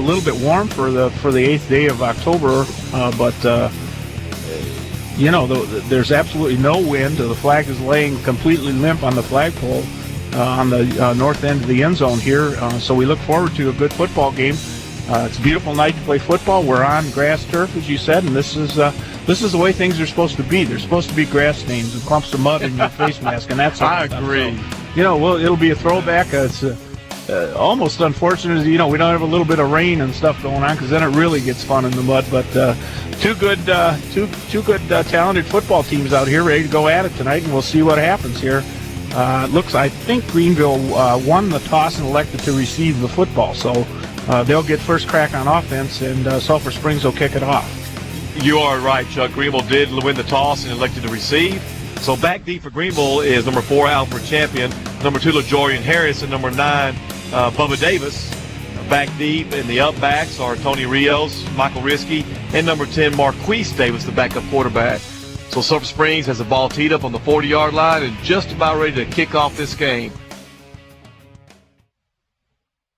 little bit warm for the 8th day of October, but there's absolutely no wind. The flag is laying completely limp on the flagpole on the north end of the end zone here. So we look forward to a good football game. It's a beautiful night to play football. We're on grass turf, as you said, and this is the way things are supposed to be. They're supposed to be grass stains and clumps of mud in your face mask, and that's I agree. So, it'll be a throwback. It's almost unfortunate, we don't have a little bit of rain and stuff going on, because then it really gets fun in the mud. But two good talented football teams out here ready to go at it tonight, and we'll see what happens here. I think Greenville won the toss and elected to receive the football, so they'll get first crack on offense, and Sulphur Springs will kick it off. You are right, Chuck. Greenville did win the toss and elected to receive. So back deep for Greenville is number 4, Alfred Champion, number 2, LaJorian Harris, and number 9, Bubba Davis. Back deep in the up backs are Tony Rios, Michael Risky, and number 10, Marquise Davis, the backup quarterback. So Sulphur Springs has the ball teed up on the 40-yard line and just about ready to kick off this game.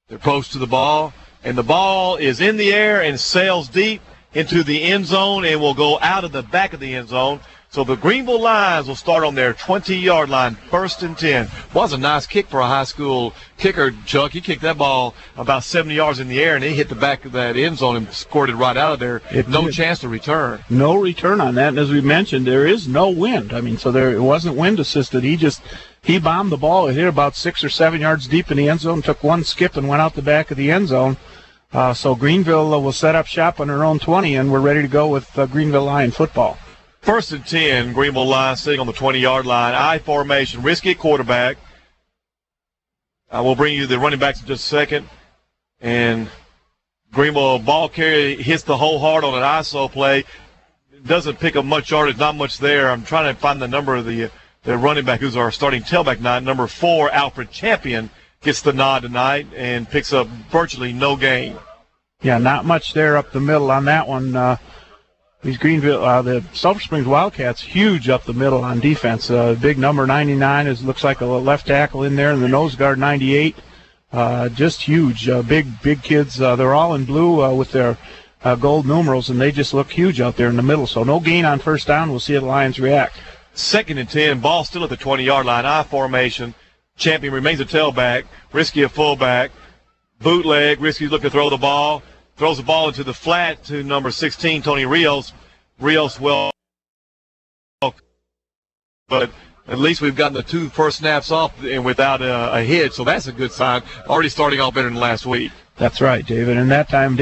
They're close to the ball, and the ball is in the air and sails deep into the end zone and will go out of the back of the end zone. So the Greenville Lions will start on their 20-yard line, 1st and 10. Was a nice kick for a high school kicker, Chuck. He kicked that ball about 70 yards in the air, and he hit the back of that end zone and scored it right out of there. No chance to return. No return on that. And as we mentioned, there is no wind. So it wasn't wind assisted. He bombed the ball. It hit about 6 or 7 yards deep in the end zone, took one skip and went out the back of the end zone. So Greenville will set up shop on their own 20, and we're ready to go with Greenville Lion football. 1st and 10, Greenville Lions sitting on the 20-yard line. I formation, Risky at quarterback. We'll bring you the running backs in just a second. And Greenville ball carrier hits the whole hard on an ISO play. Doesn't pick up much yardage, not much there. I'm trying to find the number of the running back who's our starting tailback tonight. Number 4, Alfred Champion, gets the nod tonight and picks up virtually no gain. Yeah, not much there up the middle on that one. These Greenville, the Sulphur Springs Wildcats, huge up the middle on defense. Big number 99 looks like a left tackle in there, and the nose guard 98. Just huge, big kids. They're all in blue with their gold numerals, and they just look huge out there in the middle. So no gain on 1st down. We'll see how the Lions react. 2nd and 10, ball still at the 20-yard line. I formation. Champion remains a tailback. Risky a fullback. Bootleg. Risky looking to throw the ball. Throws the ball into the flat to number 16, Tony Rios. Rios well, but at least we've gotten the 2 first snaps off and without a hit, so that's a good sign. Already starting off better than last week. That's right, David. And that time,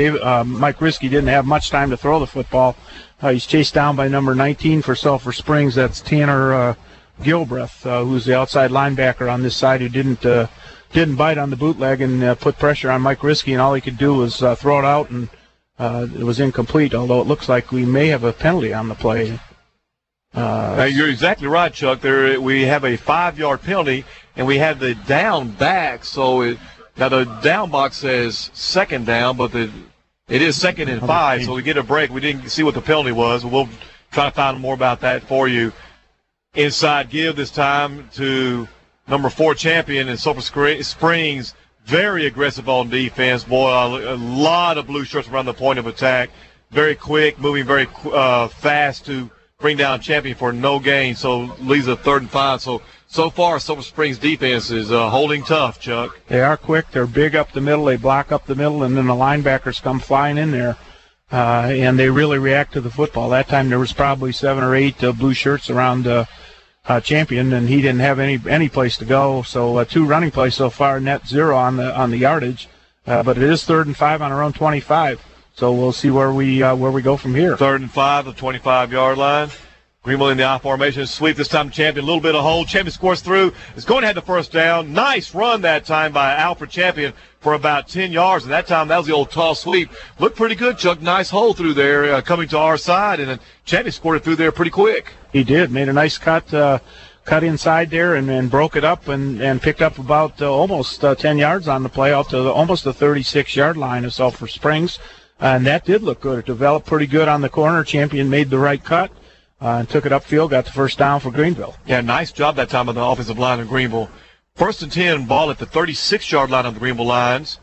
Mike Risky didn't have much time to throw the football. He's chased down by number 19 for Sulphur Springs. That's Tanner Gilbert, who's the outside linebacker on this side, who didn't bite on the bootleg and put pressure on Mike Risky, and all he could do was throw it out, and it was incomplete, although it looks like we may have a penalty on the play. You're exactly right, Chuck. We have a 5-yard penalty, and we have the down back. So now the down box says 2nd down, but it is 2nd and 5, so we get a break. We didn't see what the penalty was. We'll try to find more about that for you. Inside give this time to number 4 Champion, and Sulphur Springs, very aggressive on defense. Boy, a lot of blue shirts around the point of attack. Very quick, moving very fast to bring down Champion for no gain. So leaves a 3rd and 5. So far, Sulphur Springs defense is holding tough, Chuck. They are quick. They're big up the middle. They block up the middle, and then the linebackers come flying in there. And they really react to the football. That time there was probably 7 or 8 blue shirts around Champion, and he didn't have any place to go. So 2 running plays so far, net 0 on the yardage. But it is 3rd and 5 on our own 25. So we'll see where we go from here. 3rd and 5, the 25-yard line. Greenville in the I formation. Sweep this time, Champion. A little bit of hold. Champion scores through. Is going to have the 1st down. Nice run that time by Alfred Champion for about 10 yards. And that time, that was the old toss sweep. Looked pretty good, Chuck. Nice hole through there coming to our side. And then Champion scored it through there pretty quick. He did. Made a nice cut inside there and broke it up and picked up about almost 10 yards on the play out to almost the 36-yard line of Sulphur Springs. And that did look good. It developed pretty good on the corner. Champion made the right cut. And took it upfield, got the 1st down for Greenville. Yeah, nice job that time on the offensive line of Greenville. 1st and 10, ball at the 36-yard line of the Greenville Lions.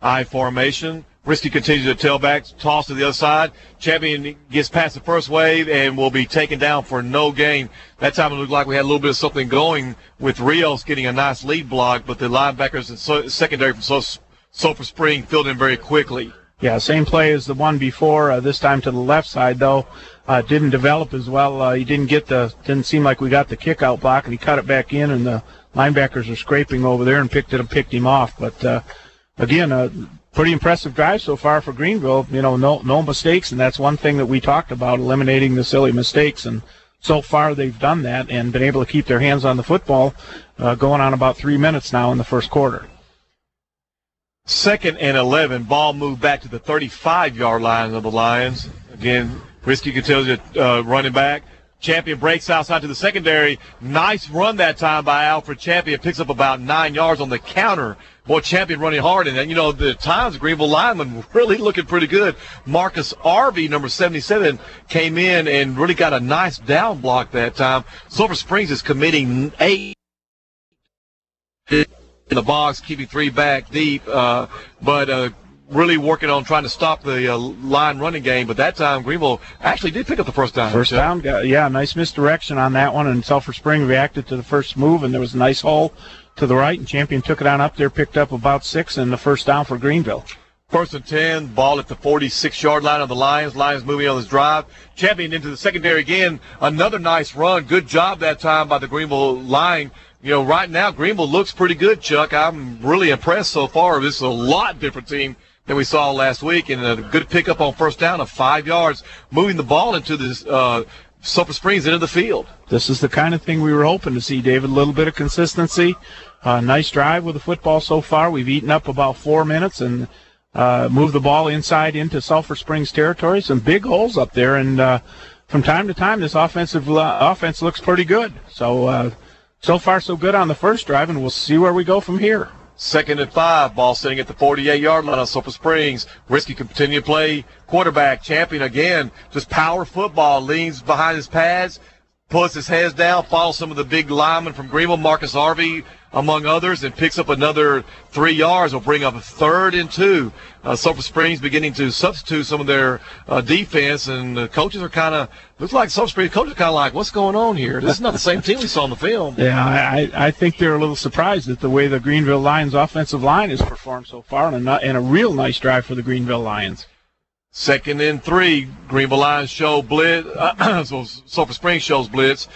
I formation. Risky continues to tailback, toss to the other side. Champion gets past the first wave and will be taken down for no gain. That time it looked like we had a little bit of something going with Rios getting a nice lead block, but the linebackers and secondary from Sulphur Spring filled in very quickly. Yeah, same play as the one before. This time to the left side, though. Didn't develop as well. He didn't seem like we got the kick out block, and he cut it back in, and the linebackers are scraping over there and picked him off. But again, pretty impressive drive so far for Greenville. No mistakes, and that's one thing that we talked about, eliminating the silly mistakes. And so far they've done that and been able to keep their hands on the football, going on about 3 minutes now in the first quarter. 2nd and 11, ball moved back to the 35-yard line of the Lions. Again, Risky continues running back. Champion breaks outside to the secondary. Nice run that time by Alfred Champion. Picks up about 9 yards on the counter. Boy, Champion running hard. And, the times Greenville lineman really looking pretty good. Marcus Arvey, number 77, came in and really got a nice down block that time. Sulphur Springs is committing 8 in the box, keeping 3 back deep. But really working on trying to stop the line running game, but that time Greenville actually did pick up the first down. First down, yeah, nice misdirection on that one, and Sulphur Spring reacted to the first move, and there was a nice hole to the right, and Champion took it on up there, picked up about 6, and the first down for Greenville. 1st and 10, ball at the 46-yard line of the Lions. Lions moving on this drive. Champion into the secondary again. Another nice run. Good job that time by the Greenville line. Right now Greenville looks pretty good, Chuck. I'm really impressed so far. This is a lot different team than we saw last week, and a good pickup on first down of 5 yards, moving the ball into the Sulphur Springs into the field. This is the kind of thing we were hoping to see, David. A little bit of consistency. Nice drive with the football so far. We've eaten up about 4 minutes and moved the ball inside into Sulphur Springs territory. Some big holes up there, and from time to time this offense looks pretty good. So far so good on the first drive, and we'll see where we go from here. 2nd and 5, ball sitting at the 48-yard line on Sulphur Springs. Risky continue to play quarterback. Champion again, just power football, leans behind his pads, puts his heads down, follows some of the big linemen from Greenville, Marcus Arvey, among others, and picks up another 3 yards. Will bring up a 3rd and 2. Sulphur Springs beginning to substitute some of their defense, and the coaches are looks like Sulphur Springs coaches are kind of like, what's going on here? This is not the same team we saw on the film. Yeah, I think they're a little surprised at the way the Greenville Lions offensive line has performed so far, and a real nice drive for the Greenville Lions. 2nd and 3, Greenville Lions show blitz. So Sulphur Springs shows blitz.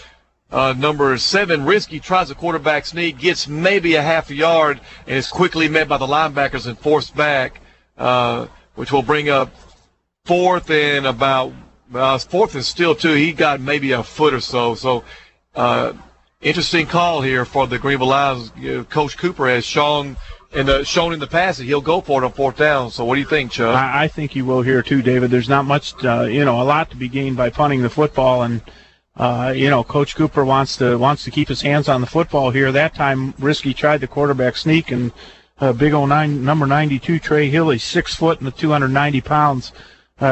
Number 7, Risky, tries a quarterback sneak, gets maybe a half a yard, and is quickly met by the linebackers and forced back, which will bring up 4th and still 2. He got maybe a foot or so. So interesting call here for the Greenville Lions. Coach Cooper has shown in the past that he'll go for it on 4th down. So what do you think, Chuck? I think he will here too, David. There's not much, a lot to be gained by punting the football, and Coach Cooper wants to keep his hands on the football here. That time, Risky tried the quarterback sneak, and big old number 92 Trey Hill, he's 6 foot and 290 pounds,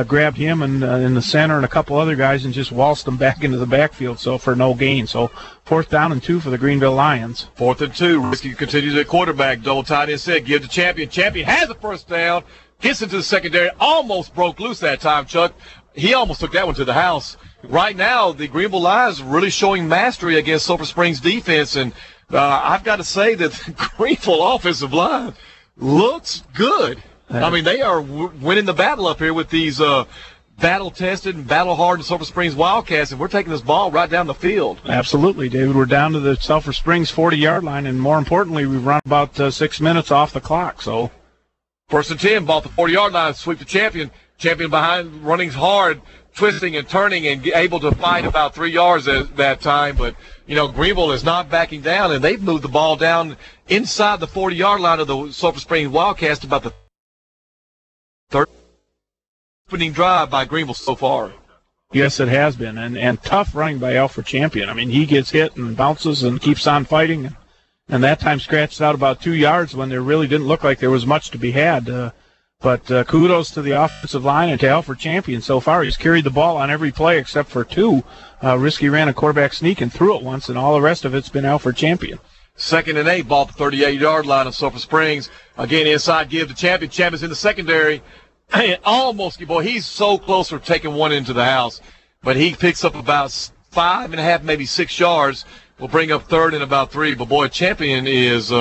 grabbed him and in the center and a couple other guys and just waltzed them back into the backfield. So for no gain. So 4th down and 2 for the Greenville Lions. 4th and 2. Risky continues at quarterback. Double tight end set. Give to Champion. Champion has the first down. Gets into the secondary. Almost broke loose that time, Chuck. He almost took that one to the house. Right now, the Greenville Lions really showing mastery against Sulphur Springs defense, and I've got to say that the Greenville offensive line looks good. I mean, they are winning the battle up here with these battle-tested and battle-hardened Sulphur Springs Wildcats, and we're taking this ball right down the field. Absolutely, David. We're down to the Sulphur Springs 40-yard line, and more importantly, we've run about 6 minutes off the clock. So, 1st and 10, ball at the 40-yard line, sweep the Champion. Champion behind, running hard, twisting and turning, and able to find about 3 yards at that time. But, Greenville is not backing down, and they've moved the ball down inside the 40-yard line of the Sulphur Springs Wildcats about the 3rd opening drive by Greenville so far. Yes, it has been, and tough running by Alfred Champion. I mean, he gets hit and bounces and keeps on fighting, and that time scratched out about 2 yards when there really didn't look like there was much to be had. But kudos to the offensive line and to Alfred Champion so far. He's carried the ball on every play except for 2. Risky ran a quarterback sneak and threw it once, and all the rest of it's been Alfred Champion. 2nd and 8, ball at the 38-yard line of Sulphur Springs. Again, inside give to Champion. Champion's in the secondary. Almost, boy, he's so close for taking one into the house. But he picks up about 5.5, maybe 6 yards. Will bring up 3rd and about 3. But, boy, Champion is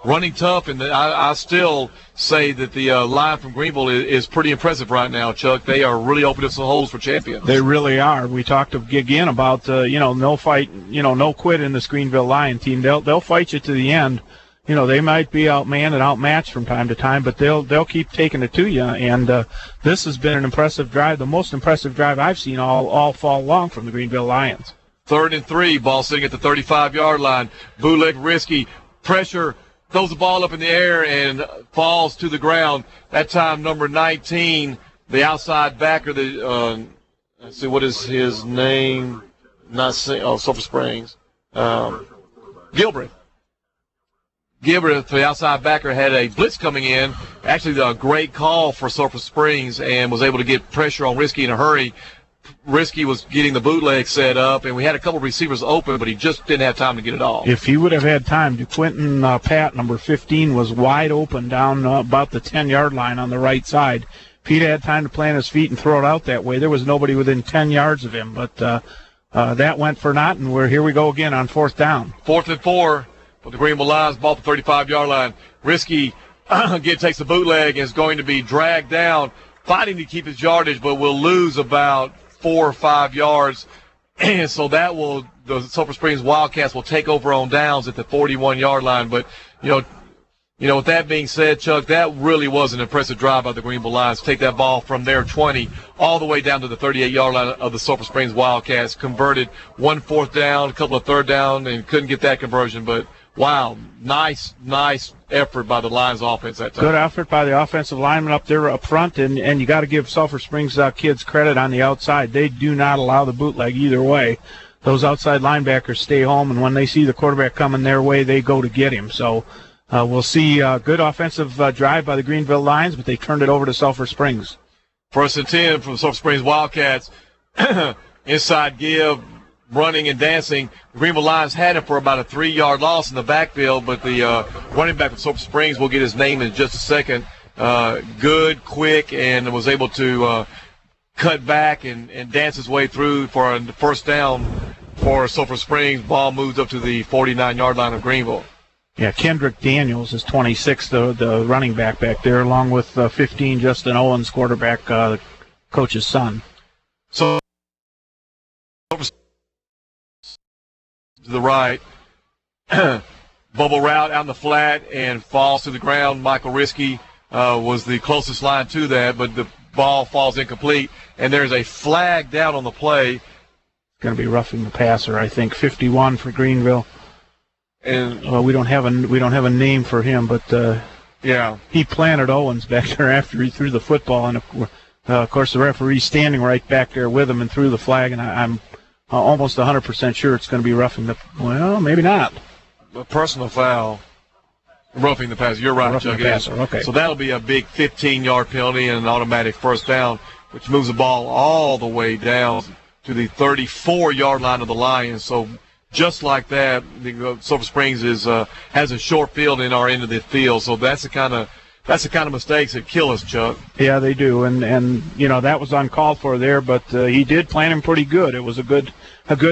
running tough. And I still say that the line from Greenville is pretty impressive right now, Chuck. They are really opening up some holes for Champion. They really are. We talked again about, no fight, no quit in this Greenville Lion team. They'll fight you to the end. They might be outmanned and outmatched from time to time, but they'll keep taking it to you. And this has been an impressive drive, the most impressive drive I've seen all fall long from the Greenville Lions. 3rd and 3, ball sitting at the 35-yard line. Bootleg risky, pressure, throws the ball up in the air and falls to the ground. That time, number 19, the outside backer, let's see, what is his name? Sulphur Springs. Gilbert. Gilbert, the outside backer, had a blitz coming in. Actually, a great call for Sulphur Springs and was able to get pressure on Risky in a hurry. Risky was getting the bootleg set up, and we had a couple of receivers open, but he just didn't have time to get it off. If he would have had time, Quentin Pat, number 15, was wide open down about the 10-yard line on the right side. If he'd had time to plant his feet and throw it out that way, there was nobody within 10 yards of him. But that went for naught, and here we go again on 4th down. 4th and 4. But the Greenville Lions, ball at the 35-yard line. Risky again takes the bootleg and is going to be dragged down, fighting to keep his yardage, but will lose about 4 or 5 yards. And so the Sulphur Springs Wildcats will take over on downs at the 41-yard line. But, with that being said, Chuck, that really was an impressive drive by the Greenville Lions. Take that ball from their 20 all the way down to the 38-yard line of the Sulphur Springs Wildcats. Converted 1 4th down, a couple of 3rd down, and couldn't get that conversion. But, wow, nice effort by the Lions offense that time. Good effort by the offensive lineman up there up front, and you got to give Sulphur Springs kids credit on the outside. They do not allow the bootleg either way. Those outside linebackers stay home, and when they see the quarterback coming their way, they go to get him. So we'll see a good offensive drive by the Greenville Lions, but they turned it over to Sulphur Springs. 1st and 10 from the Sulphur Springs Wildcats. Inside give. Running and dancing. The Greenville Lions had him for about a 3-yard loss in the backfield, but the running back of Sulphur Springs, will get his name in just a second, good, quick, and was able to cut back and dance his way through for a 1st down for Sulphur Springs. Ball moves up to the 49-yard line of Greenville. Yeah, Kendrick Daniels is 26, the running back there, along with 15, Justin Owens, quarterback, coach's son. So to the right, bubble route out in the flat and falls to the ground. Michael Risky was the closest line to that, but the ball falls incomplete, and there's a flag down on the play. Going to be roughing the passer, I think. 51 for Greenville, and we don't have a name for him, but he planted Owens back there after he threw the football, and of course the referee's standing right back there with him and threw the flag, and I'm almost 100% sure it's going to be roughing the. Well, maybe not. A personal foul. Roughing the passer. You're right, Chuck. Okay. So that'll be a big 15-yard penalty and an automatic 1st down, which moves the ball all the way down to the 34-yard line of the Lions. So just like that, the Sulphur Springs has a short field in our end of the field. So that's the kind of mistakes that kill us, Chuck. Yeah, they do, and that was uncalled for there, but he did plant him pretty good. It was a good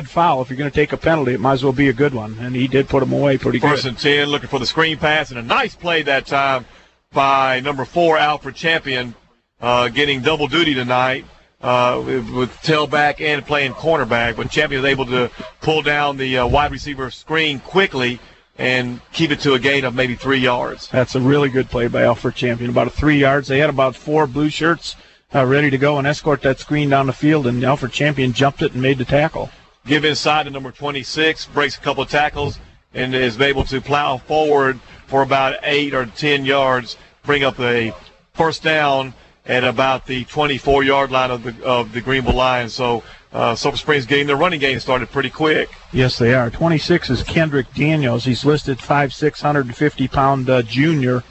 foul. If you're going to take a penalty, it might as well be a good one, and he did put him away pretty good. 1st and 10, looking for the screen pass, and a nice play that time by number 4, Alfred Champion, getting double duty tonight with tailback and playing cornerback, but Champion was able to pull down the wide receiver screen quickly and keep it to a gain of maybe 3 yards. That's a really good play by Alfred Champion, about 3 yards. They had about 4 blue shirts ready to go and escort that screen down the field, and Alfred Champion jumped it and made the tackle. Give inside to number 26, breaks a couple of tackles, and is able to plow forward for about 8 or 10 yards, bring up a 1st down at about the 24-yard line of the Greenville Lions. So Sulphur Springs getting their running game started pretty quick. Yes, they are. 26 is Kendrick Daniels. He's listed 5'6", 150-pound junior,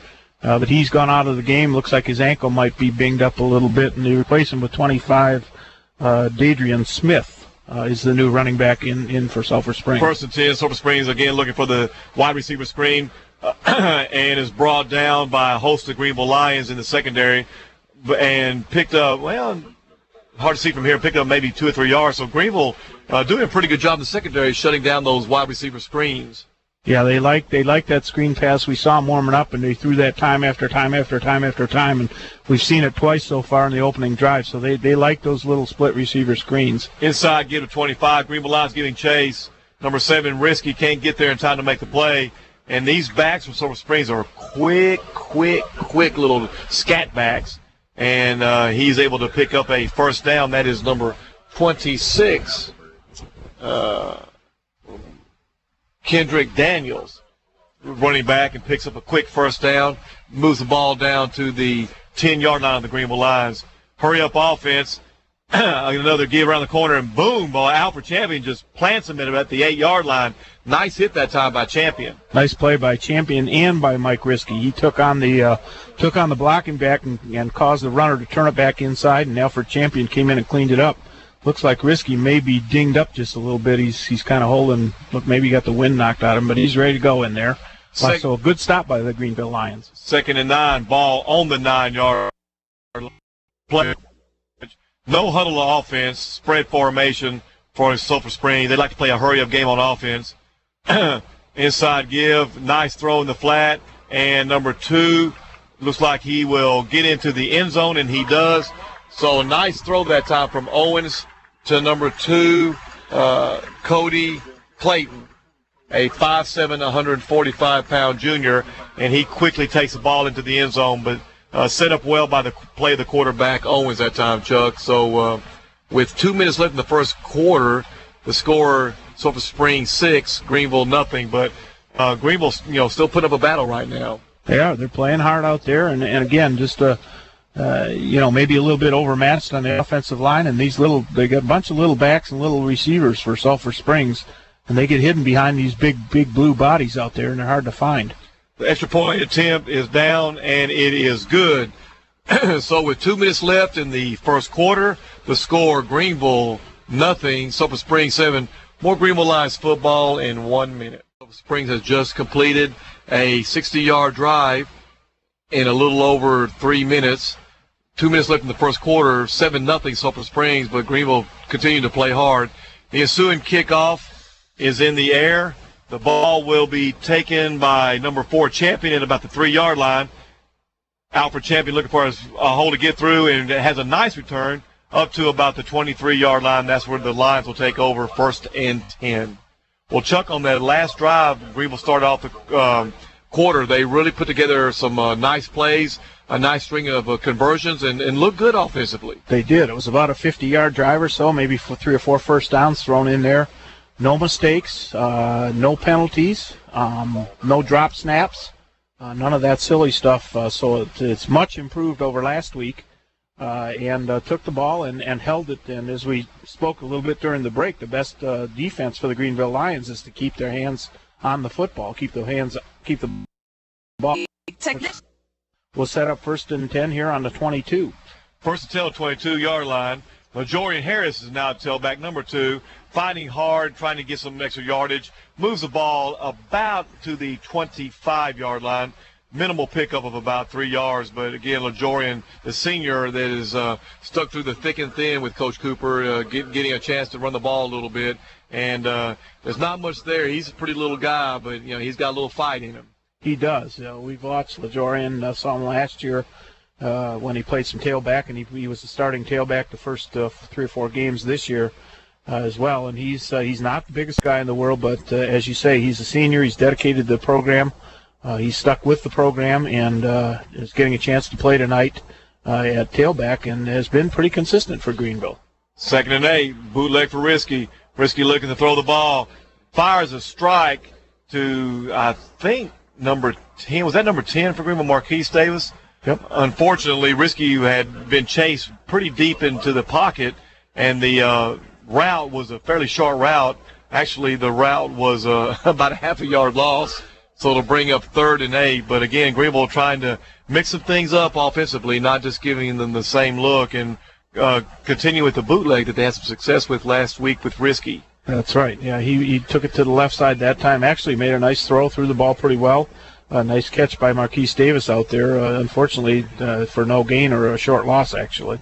but he's gone out of the game. Looks like his ankle might be binged up a little bit, and they replace him with 25, Adrian Smith. is the new running back in for Sulphur Springs. 1st and 10, Sulphur Springs again looking for the wide receiver screen, and is brought down by a host of Greenville Lions in the secondary, and picked up, well, hard to see from here, picked up maybe 2 or 3 yards. So Greenville doing a pretty good job in the secondary, shutting down those wide receiver screens. Yeah, they like that screen pass. We saw them warming up, and they threw that time after time after time after time, and we've seen it twice so far in the opening drive. So they like those little split receiver screens. Inside, give to 25. Greenville Lions giving chase. Number 7, Risky, can't get there in time to make the play. And these backs from Sulphur Springs are quick little scat backs. And he's able to pick up a first down. That is number 26. Kendrick Daniels, running back, and picks up a quick first down, moves the ball down to the 10-yard line of the Greenville Lions. Hurry up offense. Another give around the corner, and boom, Alfred Champion just plants him at the 8-yard line. Nice hit that time by Champion. Nice play by Champion and by Mike Risky. He took on the blocking back and caused the runner to turn it back inside, and Alfred Champion came in and cleaned it up. Looks like Risky may be dinged up just a little bit. He's kind of holding. Look, maybe he got the wind knocked out of him, but he's ready to go in there. So a good stop by the Greenville Lions. 2nd and 9, ball on the 9-yard play. No huddle offense, spread formation for Sulphur Springs. They like to play a hurry-up game on offense. Inside give, nice throw in the flat, and number 2 looks like he will get into the end zone, and he does. So a nice throw that time from Owens to number 2, Cody Clayton, a 5'7", 145-pound junior, and he quickly takes the ball into the end zone, but set up well by the play of the quarterback, Owens, that time, Chuck. So with 2 minutes left in the first quarter, the score, Sulphur Springs 6, Greenville nothing, but Greenville, still putting up a battle right now. They are. They're playing hard out there, and again, just maybe a little bit overmatched on the offensive line, and they got a bunch of little backs and little receivers for Sulphur Springs, and they get hidden behind these big blue bodies out there, and they're hard to find. The extra point attempt is down, and it is good. So with 2 minutes left in the first quarter, the score, Greenville nothing, Sulphur Springs 7. More Greenville Lions football in 1 minute. Sulphur Springs has just completed a 60-yard drive in a little over 3 minutes. 2 minutes left in the first quarter, 7-0 Sulphur Springs, but Greenville continuing to play hard. The ensuing kickoff is in the air. The ball will be taken by number 4, Champion, at about the 3-yard line. Alfred Champion looking for a hole to get through, and it has a nice return up to about the 23-yard line. That's where the Lions will take over, 1st and 10. Well, Chuck, on that last drive, Greenville started off the quarter. They really put together some nice plays, a nice string of conversions, and looked good offensively. They did. It was about a 50-yard drive or so, maybe 3 or 4 first downs thrown in there. No mistakes, no penalties, no drop snaps, none of that silly stuff. So it's much improved over last week, and took the ball and held it. And as we spoke a little bit during the break, the best defense for the Greenville Lions is to keep their hands on the football, keep the ball. We'll set up 1st and 10 here on the 22. 1st and 10 on the 22-yard line. Majorian Harris is now tailback, number 2, fighting hard, trying to get some extra yardage. Moves the ball about to the 25-yard line. Minimal pickup of about 3 yards, but again, LaJorian, the senior that is stuck through the thick and thin with Coach Cooper, getting a chance to run the ball a little bit. And there's not much there. He's a pretty little guy, but he's got a little fight in him. He does. We've watched LaJorian, saw him last year when he played some tailback, and he was the starting tailback the first 3 or 4 games this year as well. And he's not the biggest guy in the world, but as you say, he's a senior. He's dedicated to the program. He's stuck with the program and is getting a chance to play tonight at tailback, and has been pretty consistent for Greenville. 2nd and 8, bootleg for Risky. Risky looking to throw the ball. Fires a strike to, I think, number 10. Was that number 10 for Greenville, Marquise Davis? Yep. Unfortunately, Risky had been chased pretty deep into the pocket, and the route was a fairly short route. Actually, the route was about a half a yard loss, so it'll bring up 3rd and 8. But, again, Greenville trying to mix some things up offensively, not just giving them the same look. And continue with the bootleg that they had some success with last week with Risky. That's right. Yeah, he took it to the left side that time. Actually made a nice throw, threw the ball pretty well. A nice catch by Marquise Davis out there. Unfortunately, for no gain or a short loss, actually.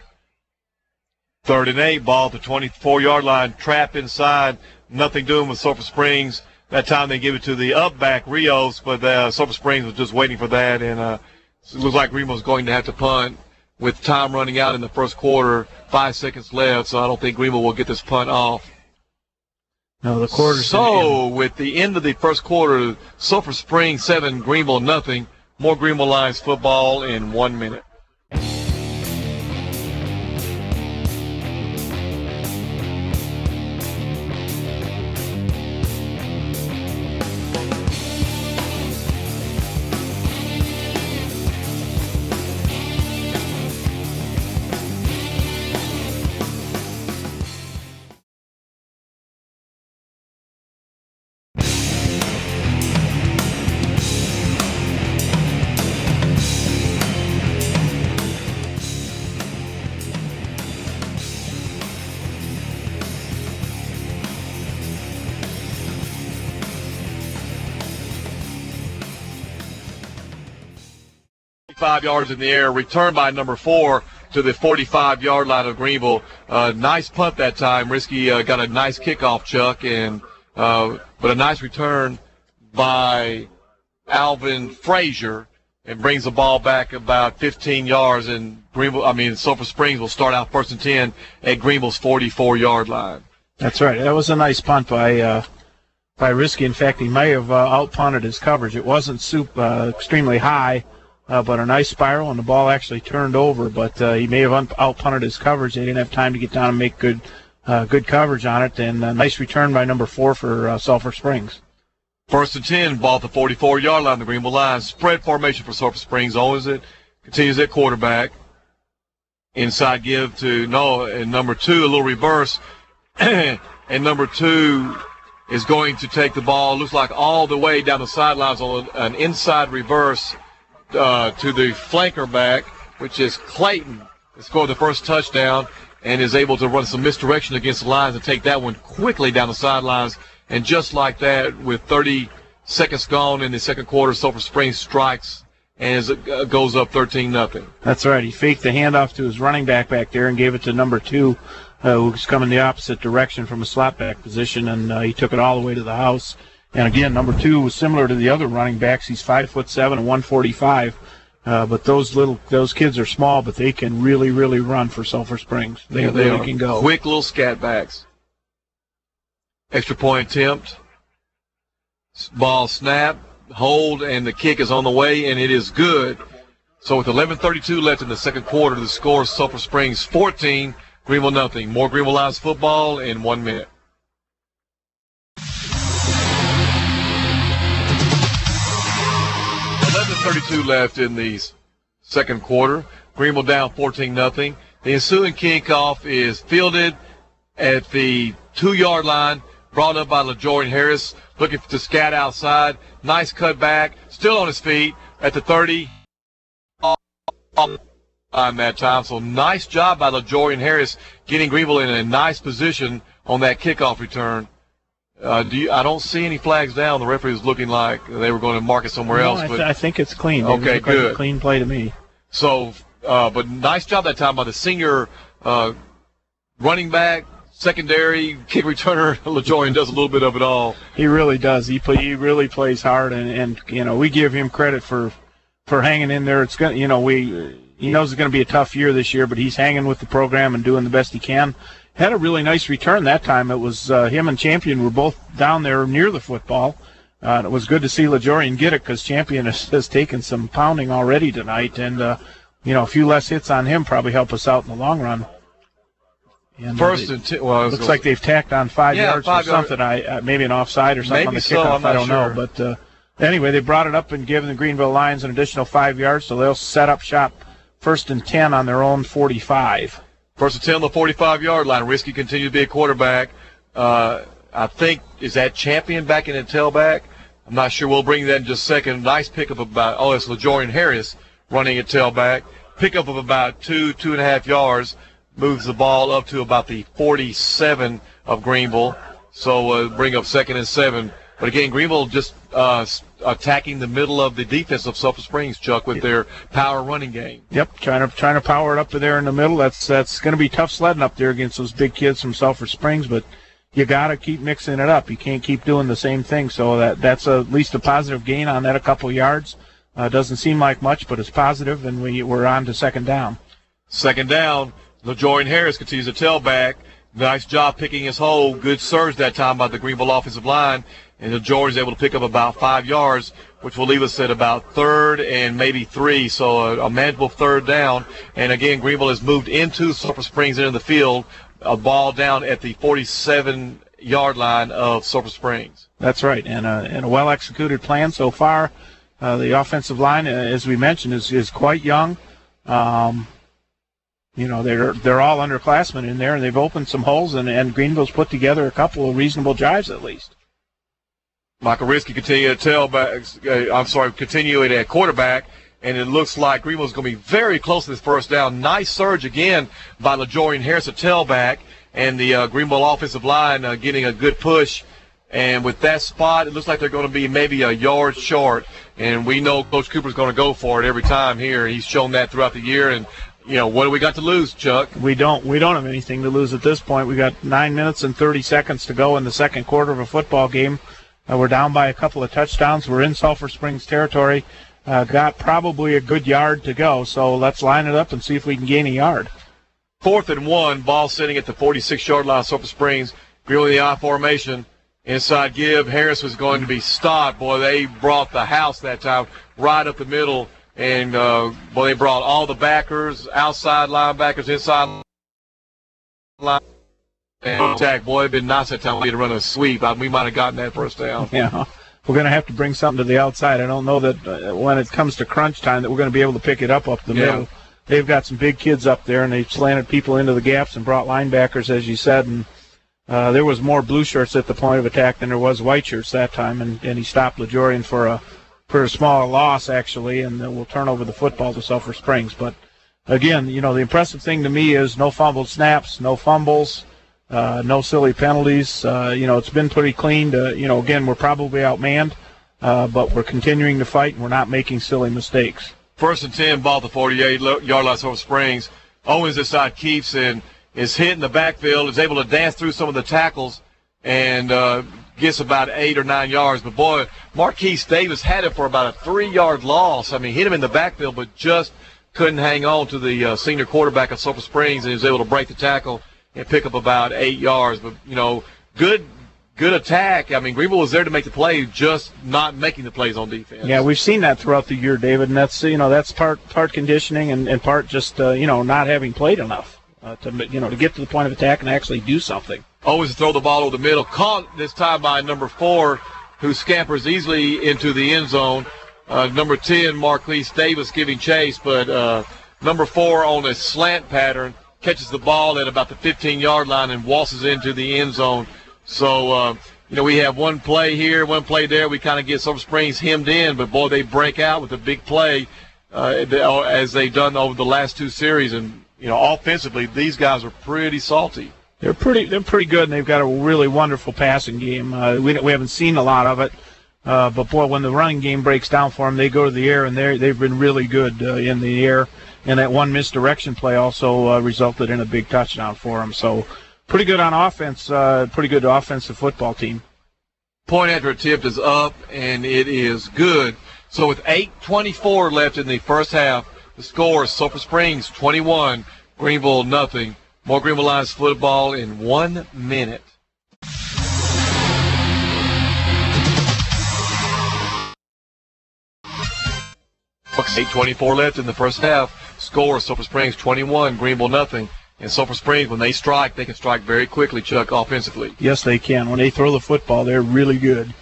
3rd and 8, ball at the 24-yard line, trap inside. Nothing doing with Sulphur Springs. That time they give it to the up-back Rios, but Sulphur Springs was just waiting for that, and it looks like Greenville was going to have to punt with time running out in the first quarter, 5 seconds left, so I don't think Greenville will get this punt off. No, the quarter. So, with the end of the first quarter, Sulphur Springs 7, Greenville nothing. More Greenville Lions football in 1 minute. Yards in the air, returned by number 4 to the 45-yard line of Greenville. Nice punt that time. Risky got a nice kickoff, Chuck, and but a nice return by Alvin Frazier, and brings the ball back about 15 yards. And Sulphur Springs will start out 1st and 10 at Greenville's 44-yard line. That's right. That was a nice punt by Risky. In fact, he may have out-punted his coverage. It wasn't extremely high. But a nice spiral, and the ball actually turned over. But he may have out-punted his coverage. They didn't have time to get down and make good coverage on it. And a nice return by number 4 for Sulphur Springs. 1st and 10, ball at the 44-yard line, the Greenville Lions. Spread formation for Sulphur Springs. Owns it, continues at quarterback. Inside give to and number 2, a little reverse. And number 2 is going to take the ball, looks like all the way down the sidelines on an inside reverse to the flanker back, which is Clayton, that scored the first touchdown and is able to run some misdirection against the Lions and take that one quickly down the sidelines. And just like that, with 30 seconds gone in the second quarter, Sulphur Springs strikes and goes up 13-0. That's right. He faked the handoff to his running back there and gave it to number 2, who's coming the opposite direction from a slot back position, and he took it all the way to the house. And again, number 2 was similar to the other running backs. He's 5'7" and 145. But those kids are small, but they can really, really run for Sulphur Springs. They really can go. Quick little scat backs. Extra point attempt. Ball snap, hold, and the kick is on the way, and it is good. So with 11:32 left in the second quarter, the score is Sulphur Springs 14, Greenville nothing. More Greenville Lions football in 1 minute. 11:32 left in the second quarter. Greenville down 14-0. The ensuing kickoff is fielded at the 2-yard line, brought up by LaJorian Harris, looking to scat outside. Nice cut back, still on his feet at the 30 on that time. So nice job by LaJorian Harris getting Greenville in a nice position on that kickoff return. I don't see any flags down. The referee was looking like they were going to mark it somewhere else. But I think it's clean. Okay, good. Like a clean play to me. So, but nice job that time by the senior running back, secondary, kick returner. LaJorian does a little bit of it all. He really does. He really plays hard, and we give him credit for hanging in there. It's going, he knows it's going to be a tough year this year, but he's hanging with the program and doing the best he can. Had a really nice return that time. It was him and Champion were both down there near the football. It was good to see LaJorian get it because Champion has taken some pounding already tonight, and a few less hits on him probably help us out in the long run. And, looks like they've tacked on 5 yards or something. Maybe an offside or something on the kickoff. I don't know, but anyway, they brought it up and given the Greenville Lions an additional 5 yards, so they'll set up shop 1st and 10 on their own 45. 1st and 10 on the 45-yard line. Risky continues to be a quarterback. I think, is that Champion back in the tailback? I'm not sure. We'll bring that in just a second. Nice pickup it's LaJorian Harris running at tailback. Pickup of about 2.5 yards. moves the ball up to about the 47 of Greenville. So bring up 2nd and 7. But again, Greenville just attacking the middle of the defense of Sulphur Springs, Chuck, with their power running game. Yep, trying to power it up to there in the middle. That's going to be tough sledding up there against those big kids from Sulphur Springs, but you got to keep mixing it up. You can't keep doing the same thing. So that's at least a positive gain on that, a couple yards. Doesn't seem like much, but it's positive, and we're on to 2nd down. 2nd down, LaJorian Harris continues to tailback. Nice job picking his hole. Good surge that time by the Greenville offensive line. And LaJorian is able to pick up about 5 yards, which will leave us at about 3rd and maybe 3. So a manageable 3rd down. And again, Greenville has moved into Sulphur Springs into the field. A ball down at the 47-yard line of Sulphur Springs. That's right, and a well-executed plan so far. The offensive line, as we mentioned, is quite young. They're all underclassmen in there, and they've opened some holes, and Greenville's put together a couple of reasonable drives at least. Michael Risky continue it at quarterback, and it looks like Greenville's going to be very close to this 1st down. Nice surge again by LaJorian Harris at tailback, and the Greenville offensive line getting a good push. And with that spot, it looks like they're going to be maybe a yard short. And we know Coach Cooper's going to go for it every time here. He's shown that throughout the year. And, what do we got to lose, Chuck? We don't have anything to lose at this point. We got 9 minutes and 30 seconds to go in the 2nd quarter of a football game. We're down by a couple of touchdowns. We're in Sulphur Springs territory. Got probably a good yard to go. So let's line it up and see if we can gain a yard. 4th and 1, ball sitting at the 46-yard line of Sulphur Springs. Greenville in the I formation. Inside give. Harris was going to be stopped. Boy, they brought the house that time right up the middle. And, they brought all the backers, outside linebackers, inside line. And attack. Boy, it'd been nice that time we had to run a sweep. We might have gotten that 1st down. Yeah. We're going to have to bring something to the outside. I don't know that when it comes to crunch time that we're going to be able to pick it up the middle. They've got some big kids up there, and they've slanted people into the gaps and brought linebackers, as you said, and there was more blue shirts at the point of attack than there was white shirts that time, and he stopped LaJorian for a smaller loss, actually, and we'll turn over the football to Sulphur Springs. But, again, the impressive thing to me is no fumbled snaps, no fumbles, no silly penalties. It's been pretty clean. Again, we're probably outmanned, but we're continuing to fight, and we're not making silly mistakes. 1st and 10, ball at the 48-yard line, Sulphur Springs. Owens this side keeps and is hit in the backfield, is able to dance through some of the tackles, and gets about 8 or 9 yards. But, boy, Marquise Davis had it for about a 3-yard loss. I mean, hit him in the backfield, but just couldn't hang on to the senior quarterback of Sulphur Springs, and he was able to break the tackle and pick up about 8 yards. But, good attack. I mean, Greenville was there to make the play, just not making the plays on defense. Yeah, we've seen that throughout the year, David, and that's part conditioning and part just, not having played enough to get to the point of attack and actually do something. Always throw the ball over the middle. Caught this time by number 4, who scampers easily into the end zone. Number 10, Marquise Davis giving chase, but number 4 on a slant pattern catches the ball at about the 15-yard line and waltzes into the end zone. So, we have one play here, one play there. We kind of get Sulphur Springs hemmed in, but, boy, they break out with a big play as they've done over the last 2 series. And, offensively, these guys are pretty salty. They're pretty good, and they've got a really wonderful passing game. We haven't seen a lot of it, but, boy, when the running game breaks down for them, they go to the air, and they've been really good in the air. And that one misdirection play also resulted in a big touchdown for them. So pretty good on offense, pretty good offensive football team. Point after attempt is up, and it is good. So with 8:24 left in the first half, the score is Sulphur Springs 21, Greenville nothing. More Greenville Lions football in 1 minute. $8:24 left in the first half. Score Sulphur Springs 21, Greenville nothing. And Sulphur Springs, when they strike, they can strike very quickly, Chuck, offensively. Yes, they can. When they throw the football, they're really good.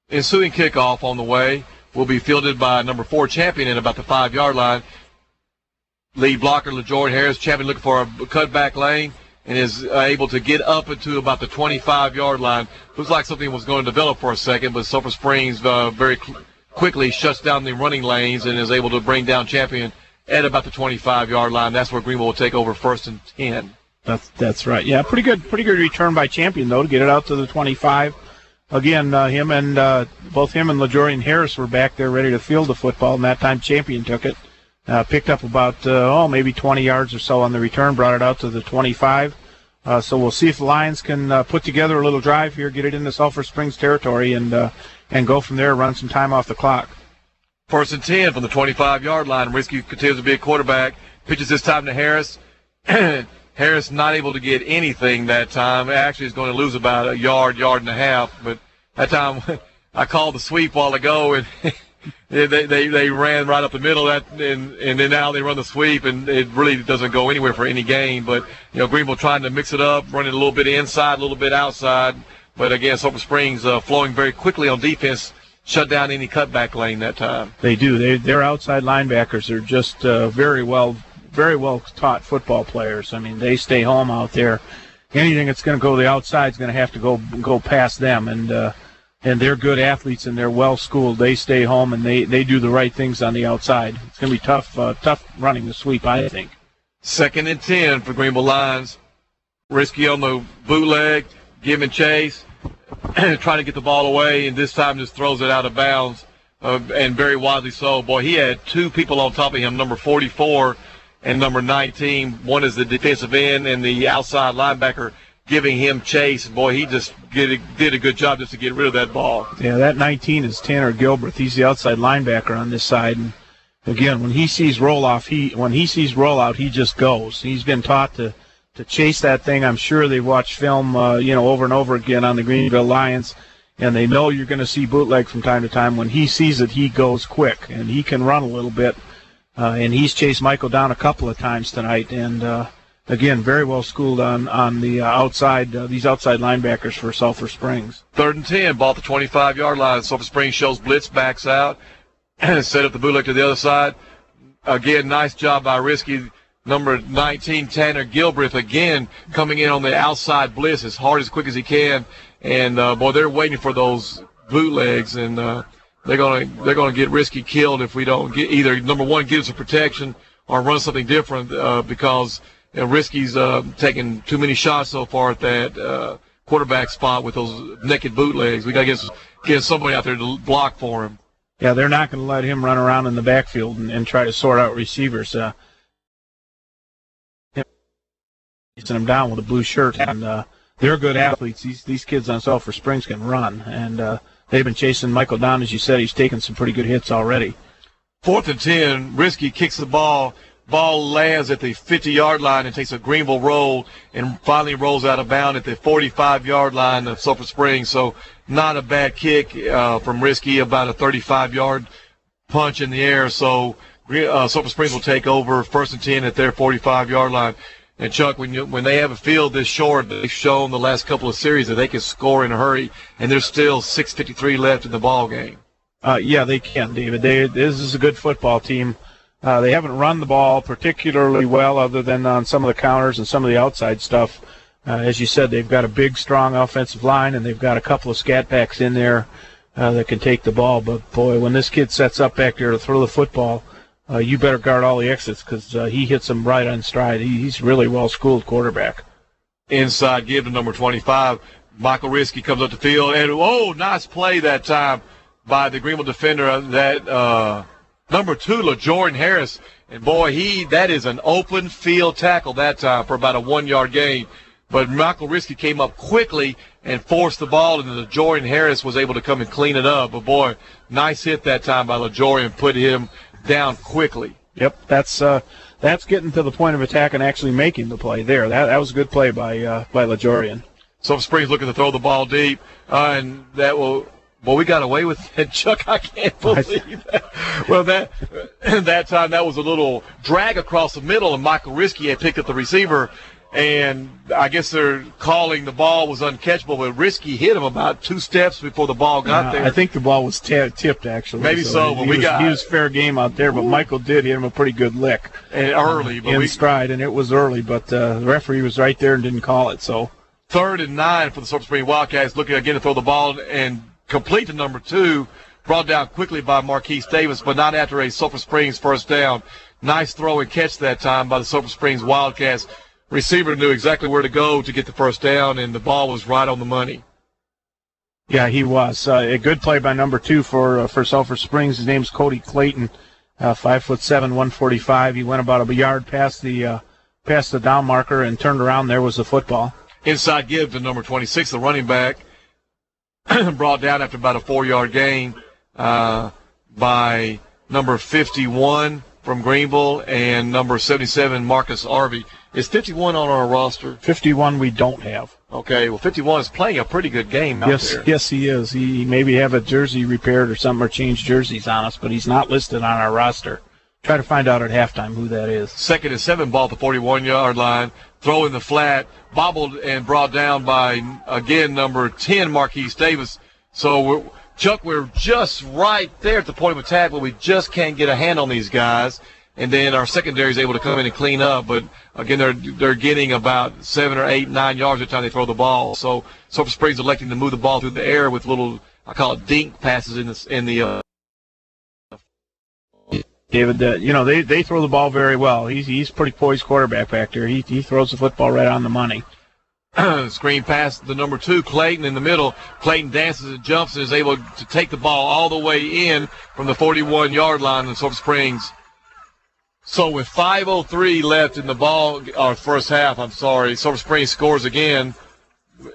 Ensuing kickoff on the way will be fielded by number 4 Champion at about the 5-yard line. Lead blocker LaJorian Harris. Champion looking for a cutback lane and is able to get up into about the 25-yard line. Looks like something was going to develop for a second, but Sulphur Springs very quickly shuts down the running lanes and is able to bring down Champion at about the 25-yard line. That's where Greenville will take over 1st and 10. That's right. Yeah, pretty good return by Champion, though, to get it out to the 25. Again, both him and LaJorian Harris were back there ready to field the football, and that time Champion took it. Picked up about, maybe 20 yards or so on the return, brought it out to the 25. So we'll see if the Lions can put together a little drive here, get it into Sulphur Springs territory, and go from there, run some time off the clock. 1st and 10 from the 25-yard line. Risky continues to be a quarterback. Pitches this time to Harris. Harris not able to get anything that time. Actually, is going to lose about a yard and a half. But that time, I called the sweep a while ago, and they ran right up the middle. And then now they run the sweep, and it really doesn't go anywhere for any gain. But Greenville trying to mix it up, running a little bit inside, a little bit outside. But again, Sulphur Springs flowing very quickly on defense. Shut down any cutback lane that time. They do. Their outside linebackers are just very well taught football players. I mean, they stay home out there. Anything that's going to go the outside is going to have to go past them. And they're good athletes and they're well schooled. They stay home and they do the right things on the outside. It's going to be tough running the sweep, I think. 2nd and 10 for Greenville Lions. Risky on the bootleg, giving chase. Trying to get the ball away, and this time just throws it out of bounds, and very wisely so. Boy, he had two people on top of him, number 44 and number 19. One is the defensive end and the outside linebacker giving him chase. Boy, he just did a good job just to get rid of that ball. Yeah, that 19 is Tanner Gilbert. He's the outside linebacker on this side. And again, when he sees rollout, he just goes. He's been taught to chase that thing. I'm sure they've watched film, over and over again on the Greenville Lions, and they know you're going to see bootleg from time to time. When he sees it, he goes quick, and he can run a little bit. And he's chased Michael down a couple of times tonight. And again, very well schooled on the outside, these outside linebackers for Sulphur Springs. 3rd and 10, ball at the 25-yard line. Sulphur Springs shows blitz, backs out, set up the bootleg to the other side. Again, nice job by Risky. Number 19, Tanner Gilbert, again coming in on the outside blitz as hard, as quick as he can. And boy, they're waiting for those bootlegs, and they're gonna get Risky killed if we don't get either number one, get us a protection or run something different because Risky's taking too many shots so far at that quarterback spot with those naked bootlegs. We gotta get somebody out there to block for him. Yeah, they're not going to let him run around in the backfield and try to sort out receivers. Them down with a blue shirt, and they're good athletes. These kids on Sulphur Springs can run, and they've been chasing Michael down. As you said, he's taken some pretty good hits already. 4th and 10, Risky kicks the ball. Ball lands at the 50-yard line and takes a Greenville roll and finally rolls out of bounds at the 45-yard line of Sulphur Springs. So not a bad kick from Risky, about a 35-yard punch in the air. So Sulphur Springs will take over 1st and 10 at their 45-yard line. And, Chuck, when they have a field this short, they've shown the last couple of series that they can score in a hurry, and there's still 6:53 left in the ball game. Yeah, they can, David. This is a good football team. They haven't run the ball particularly well other than on some of the counters and some of the outside stuff. As you said, they've got a big, strong offensive line, and they've got a couple of scat backs in there that can take the ball. But, boy, when this kid sets up back there to throw the football, you better guard all the exits because he hits them right on stride. He's really well-schooled quarterback. Inside give to number 25. Michael Risky comes up the field. And, nice play that time by the Greenville defender. That number 2, LaJorian Harris. And, boy, that is an open field tackle that time for about a 1-yard gain. But Michael Risky came up quickly and forced the ball, and LaJorian Harris was able to come and clean it up. But, boy, nice hit that time by LaJorian, put him down quickly. Yep, that's getting to the point of attack and actually making the play there. That was a good play by LaJorian. Sulphur Springs looking to throw the ball deep, and that will. Well, we got away with it, Chuck. I can't believe that. Well, that time that was a little drag across the middle, and Michael Risky had picked up the receiver. And I guess they're calling the ball was uncatchable, but Risky hit him about 2 steps before the ball got there. I think the ball was tipped, actually. Maybe so. But he was fair game out there, but Michael did hit him a pretty good lick. And early. But in stride, and it was early, but the referee was right there and didn't call it. So 3rd and 9 for the Sulphur Springs Wildcats, looking again to throw the ball and complete to number 2. Brought down quickly by Marquise Davis, but not after a Sulphur Springs first down. Nice throw and catch that time by the Sulphur Springs Wildcats. Receiver knew exactly where to go to get the first down, and the ball was right on the money. Yeah, he was. A good play by number 2 for Sulphur Springs. His name's Cody Clayton, 5'7", 145. He went about a yard past the down marker and turned around. There was the football. Inside give to number 26, the running back, brought down after about a 4-yard gain by number 51 from Greenville and number 77, Marcus Arvey. Is 51 on our roster? 51 we don't have. Okay, well, 51 is playing a pretty good game out there. Yes, he is. He maybe have a jersey repaired or something or change jerseys on us, but he's not listed on our roster. Try to find out at halftime who that is. 2nd and 7, ball at the 41-yard line. Throw in the flat, bobbled and brought down by, again, number 10, Marquise Davis. So, Chuck, we're just right there at the point of attack, but we just can't get a hand on these guys. And then our secondary is able to come in and clean up. But, again, they're getting about 7 or 8, 9 yards every time they throw the ball. So Sulphur Springs electing to move the ball through the air with little, I call it dink passes in the David, they throw the ball very well. He's pretty poised quarterback back there. He throws the football right on the money. Screen pass the number 2, Clayton, in the middle. Clayton dances and jumps and is able to take the ball all the way in from the 41-yard line in Sulphur Springs. So with 5:03 left in the ball, or first half, Sulphur Springs scores again.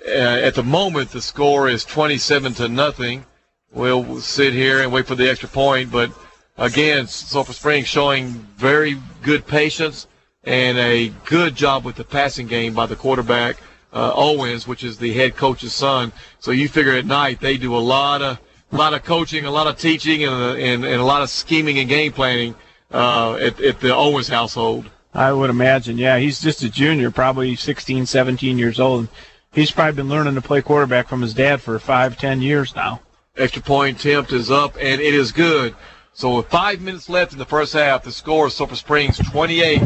At the moment, the score is 27-0. We'll sit here and wait for the extra point, but again, Sulphur Springs showing very good patience and a good job with the passing game by the quarterback, Owens, which is the head coach's son. So you figure at night they do a lot of coaching, a lot of teaching, and a lot of scheming and game planning at the Owens household. I would imagine, yeah. He's just a junior, probably 16, 17 years old. He's probably been learning to play quarterback from his dad for 5-10 years now. Extra point attempt is up, and it is good. So with 5 minutes left in the first half, the score is Sulphur Springs 28,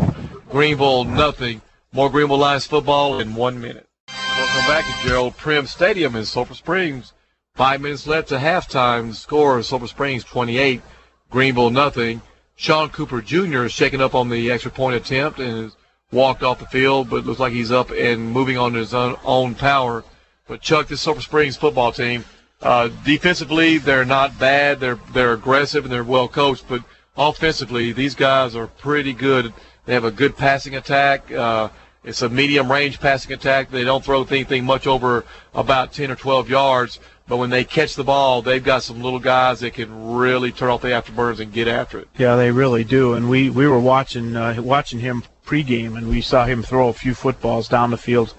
Greenville 0. More Greenville Lions football in 1 minute. Welcome back to Gerald Prim Stadium in Sulphur Springs. 5 minutes left to halftime. The score is Sulphur Springs 28, Greenville 0. Sean Cooper Jr. is shaken up on the extra point attempt and has walked off the field, but looks like he's up and moving on his own power. But Chuck, this Sulphur Springs football team, defensively, they're not bad. They're aggressive and they're well coached. But offensively, these guys are pretty good. They have a good passing attack. It's a medium-range passing attack. They don't throw anything much over about 10 or 12 yards. But when they catch the ball, they've got some little guys that can really turn off the afterburners and get after it. Yeah, they really do. And we were watching him pregame, and we saw him throw a few footballs down the field,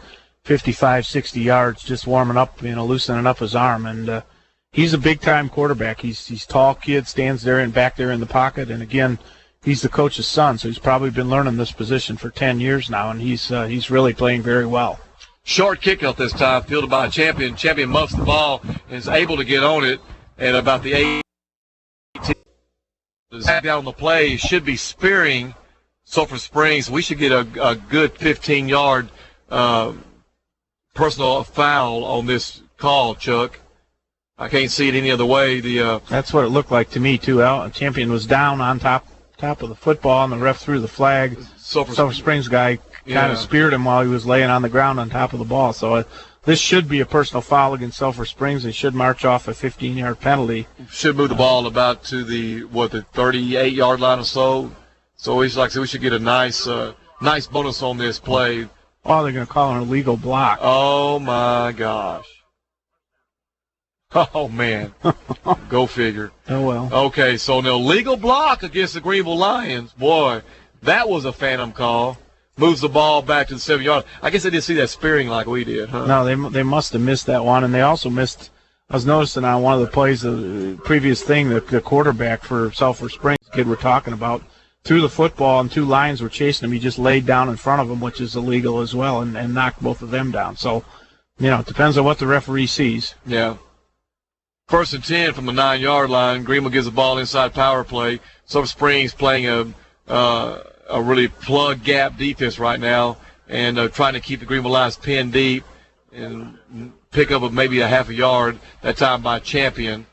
55, 60 yards, just warming up, loosening up his arm. And he's a big-time quarterback. He's tall kid, stands there and back there in the pocket. And, again, he's the coach's son, so he's probably been learning this position for 10 years now, and he's really playing very well. Short kickoff this time, fielded by a Champion. Champion muffs the ball and is able to get on it at about the 18. Down on the play should be spearing Sulphur Springs. We should get a good 15-yard personal foul on this call, Chuck. I can't see it any other way. That's what it looked like to me, too. Champion was down on top of the football, and the ref threw the flag. Sulphur Springs guy kind of speared him while he was laying on the ground on top of the ball. So this should be a personal foul against Sulphur Springs. They should march off a 15-yard penalty. Should move the ball about to the 38-yard line or so. So he's like, so we should get a nice bonus on this play. Oh, they're going to call an illegal block. Oh, my gosh. Oh, man. Go figure. Oh, well. Okay, so an illegal block against the Greenville Lions. Boy, that was a phantom call. Moves the ball back to the 7-yard. I guess they didn't see that spearing like we did, huh? No, they must have missed that one, and they also missed. I was noticing on one of the plays, the previous thing, the quarterback for Sulphur Springs, the kid we're talking about, threw the football and two Lions were chasing him. He just laid down in front of him, which is illegal as well, and knocked both of them down. So, it depends on what the referee sees. Yeah. 1st and 10 from the 9-yard line. Greenville gives the ball inside power play. Sulphur Springs playing a really plug gap defense right now and trying to keep the Greenville Lions pinned deep and pick up maybe a half a yard that time by Champion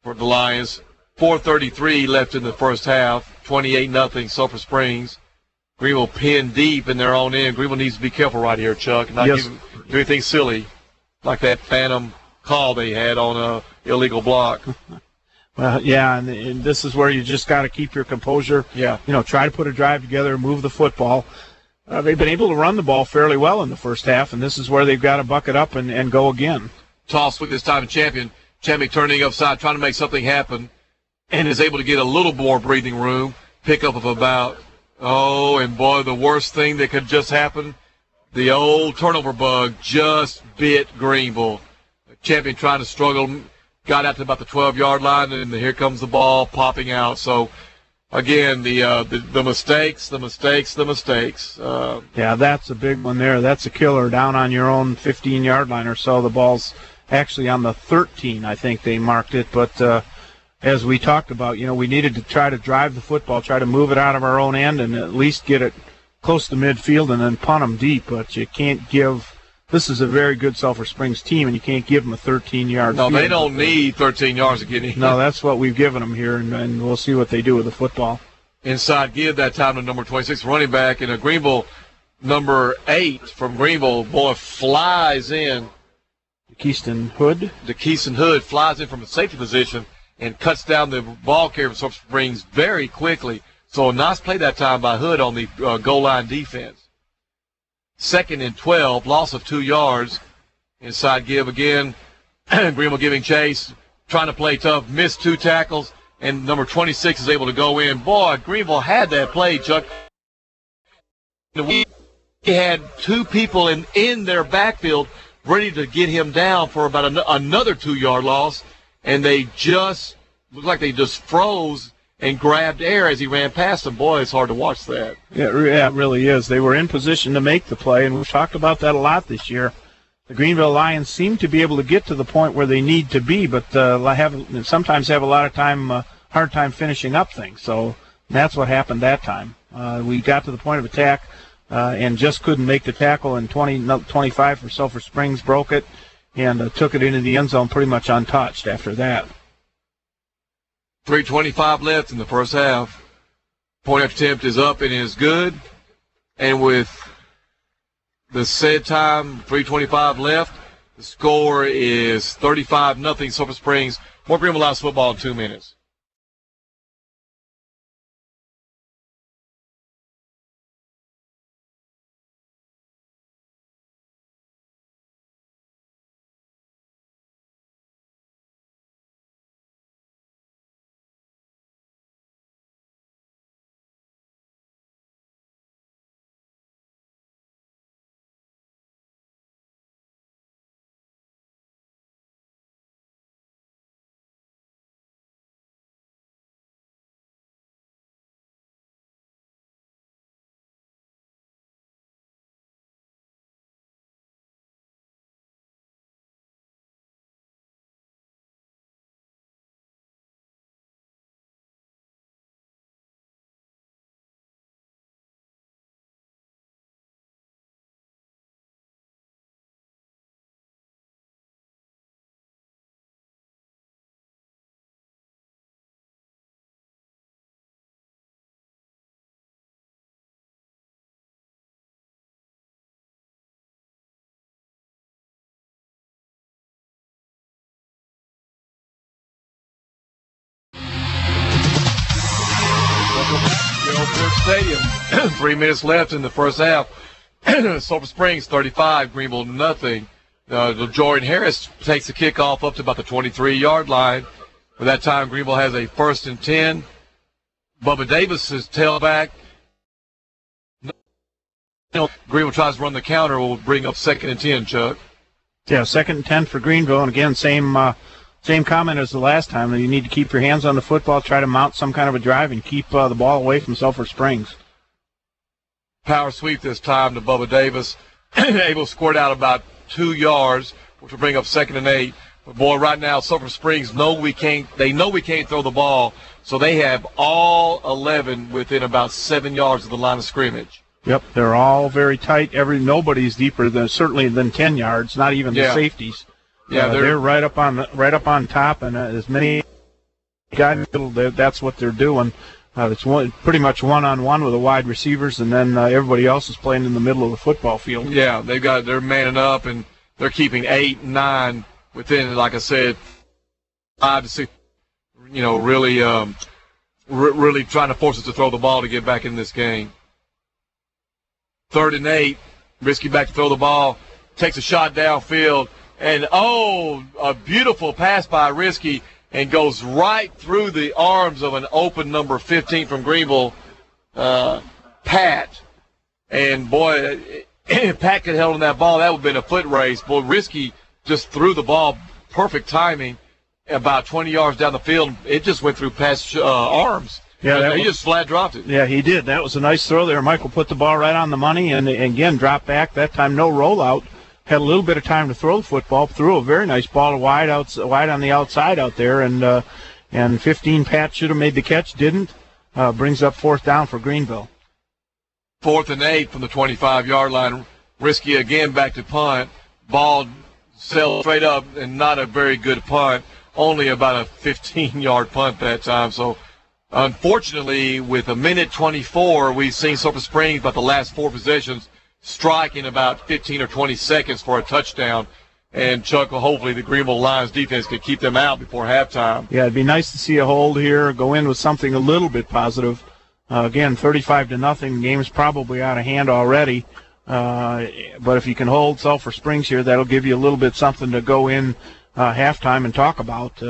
for the Lions. 4:33 left in the first half. 28-0 Sulphur Springs. Greenville pinned deep in their own end. Greenville needs to be careful right here, Chuck, and not do anything silly like that phantom call they had on a illegal block. Well, yeah, and this is where you just got to keep your composure. Yeah. Try to put a drive together, move the football. They've been able to run the ball fairly well in the first half, and this is where they've got to buck it up and go again. Toss with this time Champion. Champion turning upside, trying to make something happen, and is able to get a little more breathing room. Pickup of about, and boy, the worst thing that could just happen, the old turnover bug just bit Greenville. Champion trying to struggle, got out to about the 12-yard line, and here comes the ball popping out. So, again, the mistakes. Yeah, that's a big one there. That's a killer down on your own 15-yard line or so. The ball's actually on the 13, I think they marked it. But as we talked about, we needed to try to drive the football, try to move it out of our own end and at least get it close to midfield and then punt them deep. But you can't give – this is a very good Sulphur Springs team, and you can't give them a 13-yard No, field. they don't need 13 yards to get in. No, that's what we've given them here, and we'll see what they do with the football. Inside give that time to number 26 running back, and a Greenville number 8 from Greenville, boy, flies in. Keyston Hood. Keyston Hood flies in from a safety position and cuts down the ball carrier from Sulphur Springs very quickly. So a nice play that time by Hood on the goal line defense. 2nd and 12, loss of 2 yards. Inside give again. Greenville giving chase, trying to play tough, missed 2 tackles, and number 26 is able to go in. Boy, Greenville had that play, Chuck. We had 2 people in their backfield ready to get him down for about another 2-yard loss, and they just looked like they just froze and grabbed air as he ran past them. Boy, it's hard to watch that. Yeah, it really is. They were in position to make the play, and we've talked about that a lot this year. The Greenville Lions seem to be able to get to the point where they need to be, but sometimes have a lot of hard time finishing up things. So that's what happened that time. We got to the point of attack and just couldn't make the tackle, and 25 for Sulphur Springs broke it and took it into the end zone pretty much untouched after that. 3:25 left in the first half. Point attempt is up and is good. And with the said time, 3:25 left, the score is 35-0 Sulphur Springs. More Greenville Lions football in 2 minutes. Gilbert Stadium. 3 minutes left in the first half. Sulphur Springs 35, Greenville nothing. Jordan Harris takes the kickoff up to about the 23-yard line. By that time, Greenville has a 1st and 10. Bubba Davis is tailback. Greenville tries to run the counter. Will bring up 2nd and 10, Chuck. Yeah, 2nd and 10 for Greenville. And again, same comment as the last time. You need to keep your hands on the football, try to mount some kind of a drive, and keep the ball away from Sulphur Springs. Power sweep this time to Bubba Davis. Able to squirt out about 2 yards, which will bring up 2nd and 8. But boy, right now, Sulphur Springs know we can't throw the ball, so they have all 11 within about 7 yards of the line of scrimmage. Yep, they're all very tight. Nobody's deeper than 10 yards, not even the safeties. Yeah, they're right up on top, and as many guy, that's what they're doing. It's pretty much one-on-one with the wide receivers, and then everybody else is playing in the middle of the football field. Yeah, they're manning up, and they're keeping 8 and 9 within, like I said, 5 to 6. Really trying to force us to throw the ball to get back in this game. 3rd and 8, Risky back to throw the ball, takes a shot downfield, and a beautiful pass by Risky, and goes right through the arms of an open number 15 from Greenville, Pat. And, boy, if Pat could have held on that ball, that would have been a foot race. Boy, Risky just threw the ball, perfect timing, about 20 yards down the field. It just went through Pat's arms. Yeah, he just flat dropped it. Yeah, he did. That was a nice throw there. Michael put the ball right on the money, and again, dropped back. That time, no rollout. Had a little bit of time to throw the football. Threw a very nice ball wide on the outside out there, and 15 Pat should have made the catch, didn't. Brings up 4th down for Greenville. 4th and 8 from the 25-yard line. Risky again back to punt. Ball sailed straight up, and not a very good punt. Only about a 15-yard punt that time. So, unfortunately, with 1:24, we've seen Sulphur Springs about the last 4 possessions strike in about 15 or 20 seconds for a touchdown. And, Chuck, hopefully the Greenville Lions defense could keep them out before halftime. Yeah, it'd be nice to see a hold here, go in with something a little bit positive. Again, 35-0. The game's probably out of hand already. But if you can hold Sulphur Springs here, that'll give you a little bit something to go in halftime and talk about.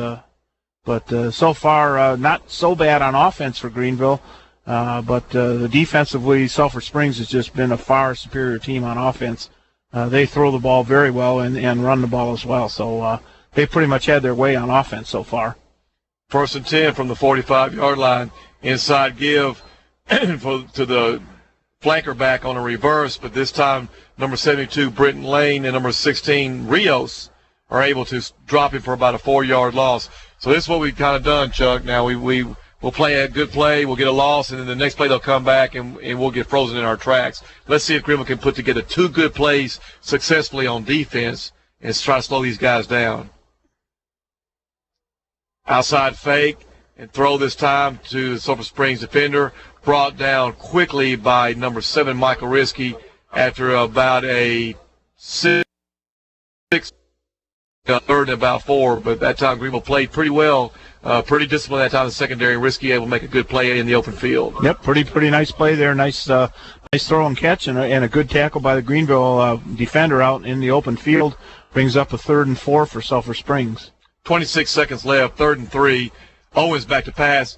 But so far, not so bad on offense for Greenville. But defensively, Sulphur Springs has just been a far superior team on offense. They throw the ball very well and run the ball as well. So they pretty much had their way on offense so far. 1st and 10 from the 45-yard line. Inside give to the flanker back on a reverse, but this time number 72, Britton Lane, and number 16, Rios, are able to drop him for about a 4-yard loss. So this is what we've kind of done, Chuck. Now we'll play a good play, we'll get a loss, and then the next play they'll come back and we'll get frozen in our tracks. Let's see if Greenville can put together 2 good plays successfully on defense and try to slow these guys down. Outside fake and throw this time to the Sulphur Springs defender, brought down quickly by number 7, Michael Risky, after about a 6, 3rd and about 4. But that time Greenville played pretty well, pretty disciplined that time in the secondary. Risky able to make a good play in the open field. Yep, pretty nice play there. Nice throw and catch, and a good tackle by the Greenville defender out in the open field. Brings up a 3rd and 4 for Sulphur Springs. 26 seconds left, 3rd and 3. Owens back to pass,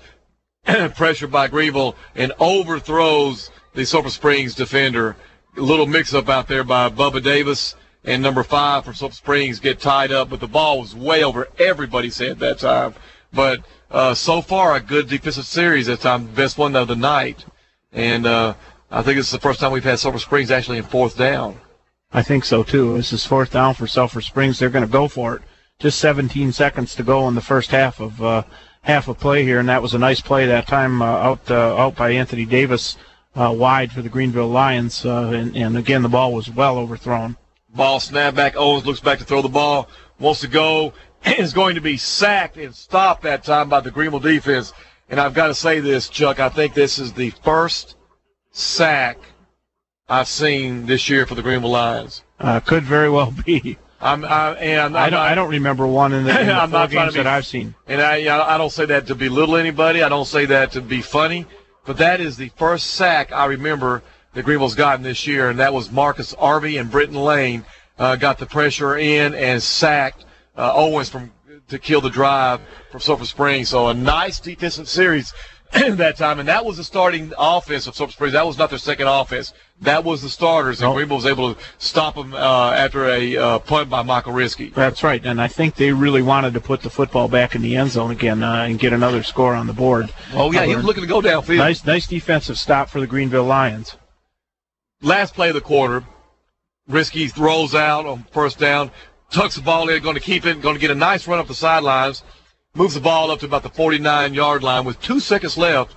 pressure by Greenville, and overthrows the Sulphur Springs defender. A little mix-up out there by Bubba Davis, and number 5 from Sulphur Springs get tied up, but the ball was way over everybody's head that time. But so far, a good defensive series that time, best one of the night. And I think it's the first time we've had Sulphur Springs actually in 4th down. I think so, too. This is 4th down for Sulphur Springs. They're going to go for it. Just 17 seconds to go in the first half of play here, and that was a nice play that time out by Anthony Davis wide for the Greenville Lions, and again the ball was well overthrown. Ball snap back. Owens looks back to throw the ball, wants to go, is going to be sacked and stopped that time by the Greenville defense. And I've got to say this, Chuck, I think this is the first sack I've seen this year for the Greenville Lions. Could very well be. I don't remember one in the 4 games that I've seen. And I don't say that to belittle anybody. I don't say that to be funny. But that is the first sack I remember that Greenville's gotten this year, and that was Marcus Arvey and Britton Lane got the pressure in and sacked Owens to kill the drive from Sulphur Springs. So a nice defensive series that time, and that was the starting offense of Sulphur Springs. That was not their second offense. That was the starters, and Greenville was able to stop them after a punt by Michael Risky. That's right, and I think they really wanted to put the football back in the end zone again and get another score on the board. Oh, yeah, he was looking to go downfield. Nice defensive stop for the Greenville Lions. Last play of the quarter, Risky throws out on 1st down, tucks the ball in, going to keep it, going to get a nice run up the sidelines, moves the ball up to about the 49-yard line with 2 seconds left,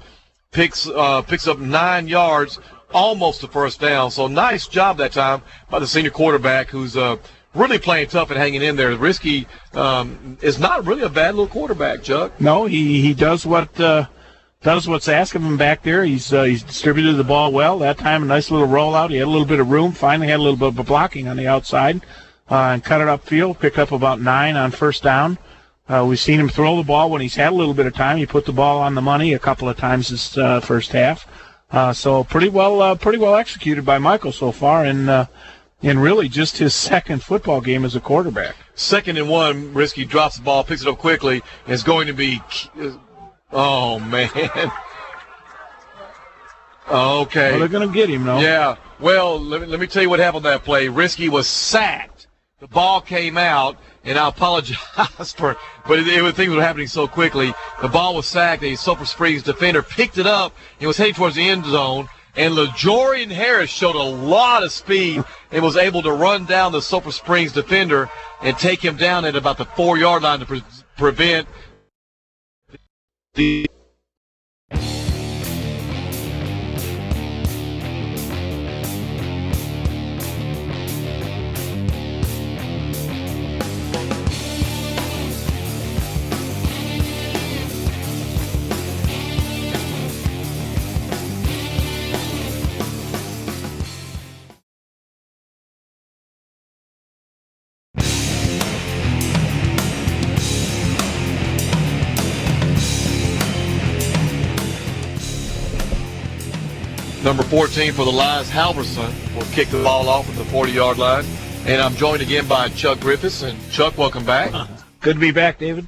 picks up 9 yards, almost the 1st down. So nice job that time by the senior quarterback, who's really playing tough and hanging in there. Risky is not really a bad little quarterback, Chuck. No, he does what's asked of him back there. He's distributed the ball well. That time, a nice little rollout. He had a little bit of room. Finally had a little bit of blocking on the outside and cut it upfield. Picked up about 9 on first down. We've seen him throw the ball when he's had a little bit of time. He put the ball on the money a couple of times this first half. So pretty well executed by Michael so far, and really just his second football game as a quarterback. 2nd and 1, Risky drops the ball, picks it up quickly, and it's going to be oh, man. Okay. Well, they're going to get him, though. Yeah. Well, let me tell you what happened on that play. Risky was sacked. The ball came out, and I apologize but things were happening so quickly. The ball was sacked. A Sulphur Springs defender picked it up and was heading towards the end zone. And LaJorian Harris showed a lot of speed and was able to run down the Sulphur Springs defender and take him down at about the 4-yard line to prevent the Number 14 for the Lions, Halverson, will kick the ball off at the 40-yard line. And I'm joined again by Chuck Griffiths. And, Chuck, welcome back. Good to be back, David.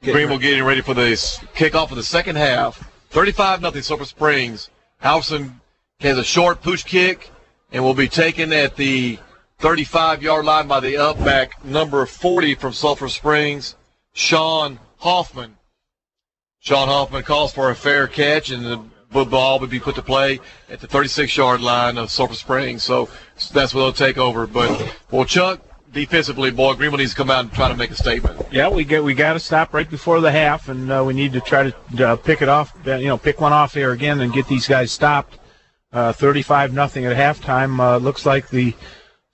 Greenville getting ready for the kickoff of the second half. 35-0 Sulphur Springs. Halverson has a short push kick and will be taken at the 35-yard line by the up-back, number 40 from Sulphur Springs, Sean Hoffman. Sean Hoffman calls for a fair catch, and the ball would be put to play at the 36-yard line of Sulphur Springs. So that's where they'll take over. But, well, Chuck, defensively, boy, Greenville needs to come out and try to make a statement. Yeah, we got to stop right before the half, and we need to try to pick it off, pick one off here again and get these guys stopped. 35-0 at halftime. Looks like the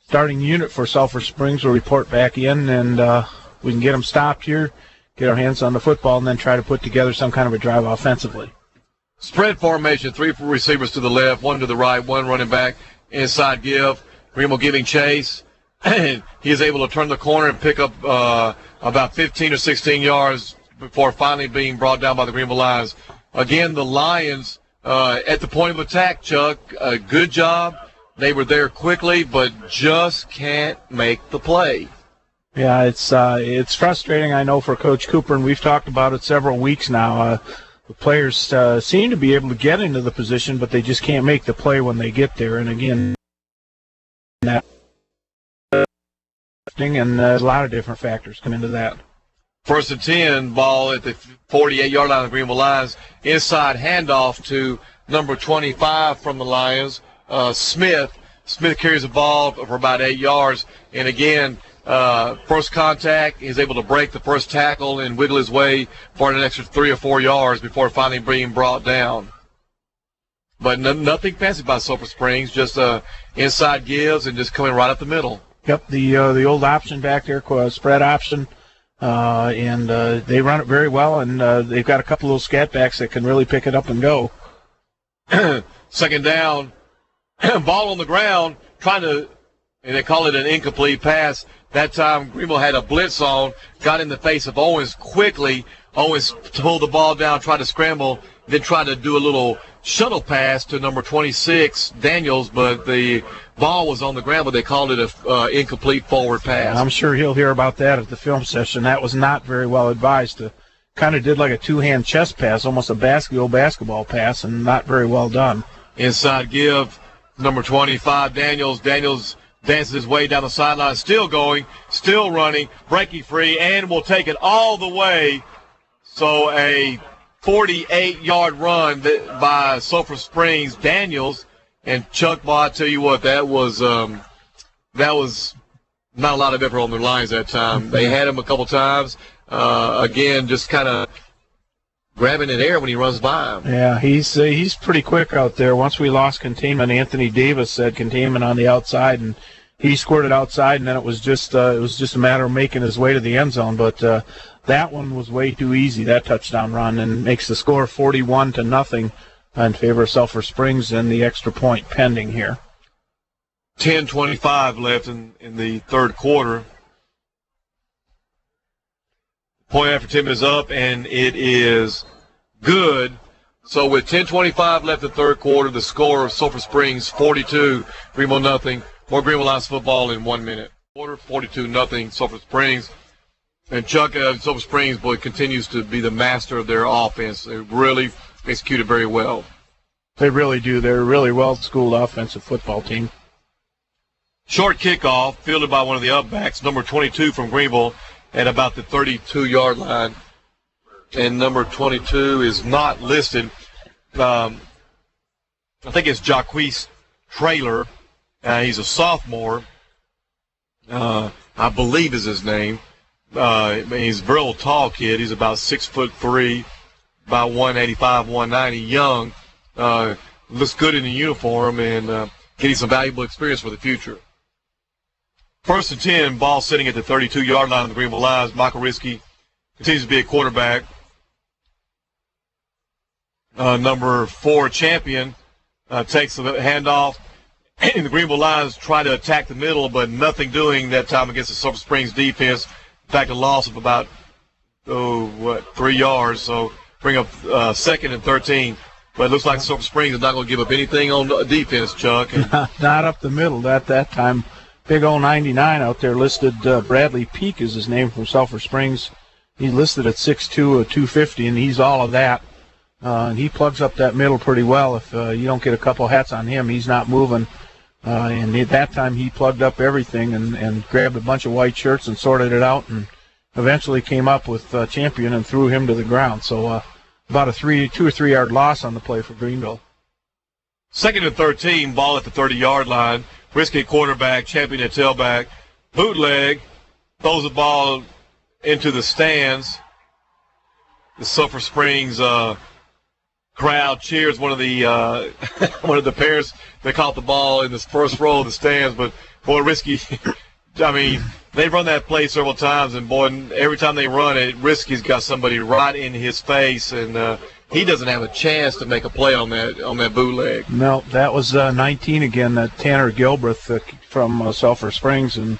starting unit for Sulphur Springs will report back in, and we can get them stopped here, get our hands on the football, and then try to put together some kind of a drive offensively. Spread formation, 3 receivers to the left, 1 to the right, 1 running back, inside give. Greenville giving chase. And he is able to turn the corner and pick up about 15 or 16 yards before finally being brought down by the Greenville Lions. Again, the Lions at the point of attack, Chuck, a good job. They were there quickly, but just can't make the play. Yeah, it's frustrating, I know, for Coach Cooper, and we've talked about it several weeks now. The players seem to be able to get into the position, but they just can't make the play when they get there. And again, that and a lot of different factors come into that. 1st and 10, ball at the 48-yard line of the Greenville Lions. Inside handoff to number 25 from the Lions, Smith. Smith carries the ball for about 8 yards. And again, first contact, he's able to break the first tackle and wiggle his way for an extra 3 or 4 yards before finally being brought down. But nothing fancy by Sulphur Springs, just inside gives and just coming right up the middle. Yep, the old option back there, spread option, and they run it very well, and they've got a couple of little scat backs that can really pick it up and go. 2nd down, ball on the ground, trying to, and they call it an incomplete pass. That time, Greenville had a blitz on, got in the face of Owens quickly. Owens pulled the ball down, tried to scramble, then tried to do a little shuttle pass to number 26, Daniels, but the ball was on the ground, but they called it an incomplete forward pass. I'm sure he'll hear about that at the film session. That was not very well advised. Kind of did like a two-hand chest pass, almost a basketball pass, and not very well done. Inside give, number 25, Daniels. Daniels dances his way down the sideline, still going, still running, breaking free, and will take it all the way. So a 48-yard run by Sulphur Springs, Daniels. And Chuck, boy, I tell you what, that was not a lot of effort on the Lions that time. They had him a couple times. Again, just kind of grabbing in air when he runs by him. Yeah, he's pretty quick out there. Once we lost containment, Anthony Davis said containment on the outside, and he scored it outside, and then it was just a matter of making his way to the end zone. But that one was way too easy, that touchdown run, and makes the score 41-0 in favor of Sulphur Springs, and the extra point pending here. 10:25 left in the third quarter. Point after Tim is up, and it is good. So with 10:25 left in the third quarter, the score of Sulphur Springs 42, Greenville nothing. More Greenville Lions football in 1 minute. Quarter 42-0 Sulphur Springs. And Chuck, Sulphur Springs, boy, continues to be the master of their offense. They really executed very well. They really do. They're a really well-schooled offensive football team. Short kickoff, fielded by one of the upbacks, number 22 from Greenville, at about the 32-yard line. And number 22 is not listed. I think it's Jacquees Traylor. He's a sophomore, I believe is his name. He's a real tall kid. He's about 6'3", about 185, 190, young. Looks good in the uniform and getting some valuable experience for the future. 1st and 10, ball sitting at the 32-yard line of the Greenville Lions. Michael Risky continues to be a quarterback. Number 4, Champion, takes the handoff. And the Greenville Lions try to attack the middle, but nothing doing that time against the Sulphur Springs defense. In fact, a loss of about, 3 yards. So bring up 2nd and 13. But it looks like Sulphur Springs is not going to give up anything on defense, Chuck. Not up the middle at that time. Big old 99 out there listed. Bradley Peak is his name from Sulphur Springs. He's listed at 6'2", 250, and he's all of that. And he plugs up that middle pretty well. If you don't get a couple hats on him, he's not moving. And at that time, he plugged up everything and grabbed a bunch of white shirts and sorted it out, and eventually came up with Champion and threw him to the ground. So about a 2 or 3 yard loss on the play for Greenville. 2nd and 13, ball at the 30-yard line. Risky quarterback, Champion at tailback. Bootleg, throws the ball into the stands. The Sulphur Springs crowd cheers. One of the parents that caught the ball in the first row of the stands. But boy, Risky, I mean, they've run that play several times, and boy, every time they run it, Risky's got somebody right in his face, and he doesn't have a chance to make a play on that bootleg. No, that was 19 again. Tanner Gilbert from Sulphur Springs, and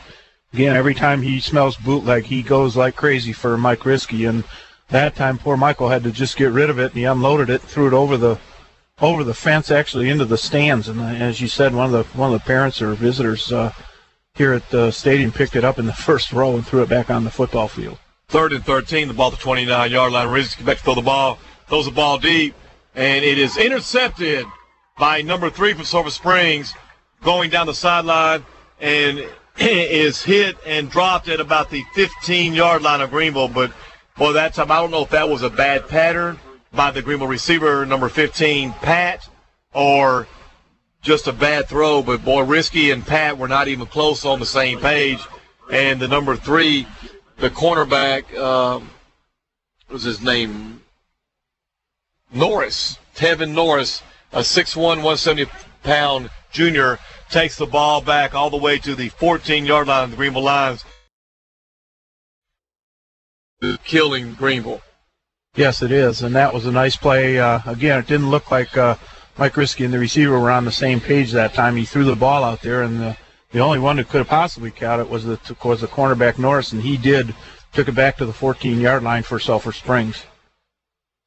again, every time he smells bootleg, he goes like crazy for Mike Risky, and that time poor Michael had to just get rid of it, and he unloaded it, threw it over the fence, actually into the stands. And as you said, one of the parents or visitors here at the stadium picked it up in the first row and threw it back on the football field. 3rd and 13, the ball at the 29-yard line. Risky back to throw the ball. Throws the ball deep, and it is intercepted by number 3 from Sulphur Springs, going down the sideline, and is hit and dropped at about the 15-yard line of Greenville. But, boy, that time, I don't know if that was a bad pattern by the Greenville receiver, number 15, Pat, or just a bad throw. But, boy, Risky and Pat were not even close on the same page. And the number 3, the cornerback, what was his name? Norris, Tevin Norris, a 6'1", 170-pound junior, takes the ball back all the way to the 14-yard line of the Greenville Lions, killing Greenville. Yes, it is, and that was a nice play. Again, it didn't look like Mike Risky and the receiver were on the same page that time. He threw the ball out there, and the only one that could have possibly caught it was the cornerback Norris, and he took it back to the 14-yard line for Sulphur Springs.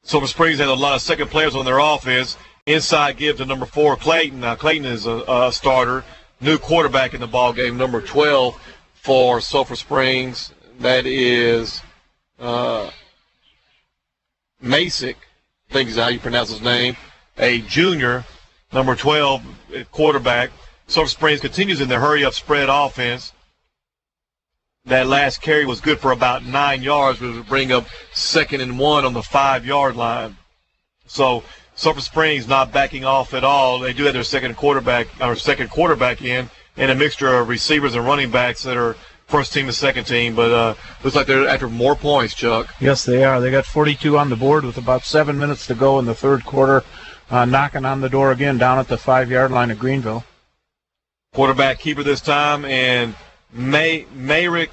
Sulphur Springs had a lot of second players on their offense. Inside give to number 4, Clayton. Now, Clayton is a starter, new quarterback in the ball game, number 12 for Sulphur Springs. That is Masick, I think is how you pronounce his name, a junior, number 12 quarterback. Sulphur Springs continues in their hurry-up spread offense. That last carry was good for about 9 yards, which would bring up 2nd and 1 on the 5-yard line. So Sulphur Springs not backing off at all. They do have their second quarterback in, and a mixture of receivers and running backs that are first team and second team. But looks like they're after more points, Chuck. Yes, they are. They got 42 on the board with about 7 minutes to go in the third quarter, knocking on the door again down at the 5-yard line of Greenville. Quarterback keeper this time, and Masick,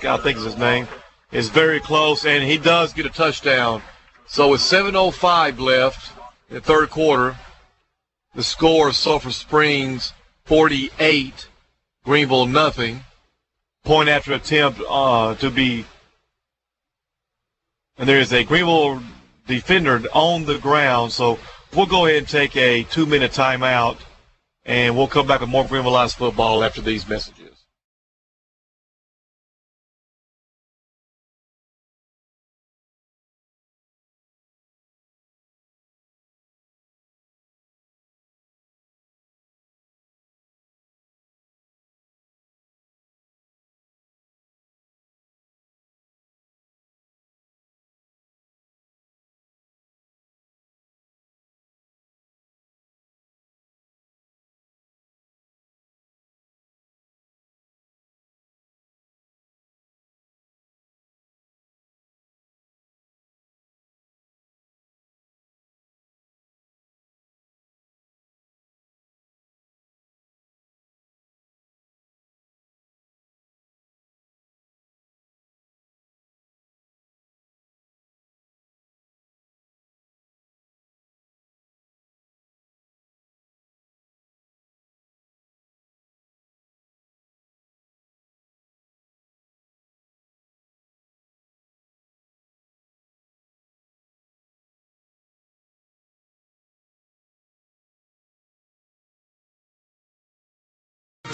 I think is his name, is very close, and he does get a touchdown. So with 7:05 left in the third quarter, the score is Sulphur Springs 48, Greenville nothing. Point after attempt to be, and there is a Greenville defender on the ground. So we'll go ahead and take a 2-minute timeout, and we'll come back with more Greenville Lions football after these messages.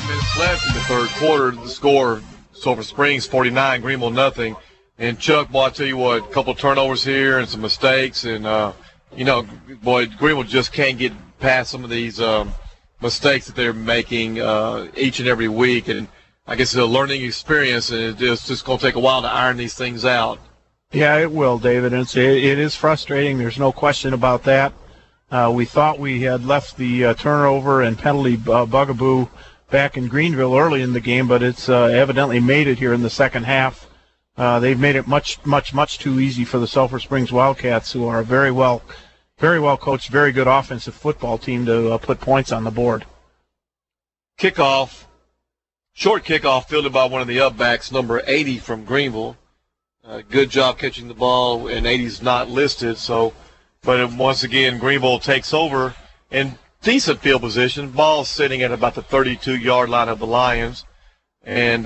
Minutes left in the third quarter. The score, Sulphur Springs 49, Greenville nothing. And Chuck, boy, I tell you what, a couple turnovers here and some mistakes, and boy, Greenville just can't get past some of these mistakes that they're making each and every week. And I guess it's a learning experience, and it's just going to take a while to iron these things out. Yeah, it will, David. And it is frustrating. There's no question about that. We thought we had left the turnover and penalty bugaboo back in Greenville early in the game, but it's evidently made it here in the second half. They've made it much too easy for the Sulphur Springs Wildcats, who are a very well coached, very good offensive football team, to put points on the board. Kickoff, short kickoff fielded by one of the upbacks, number 80 from Greenville. Good job catching the ball, and 80's not listed. But once again, Greenville takes over in decent field position. Ball sitting at about the 32-yard line of the Lions, and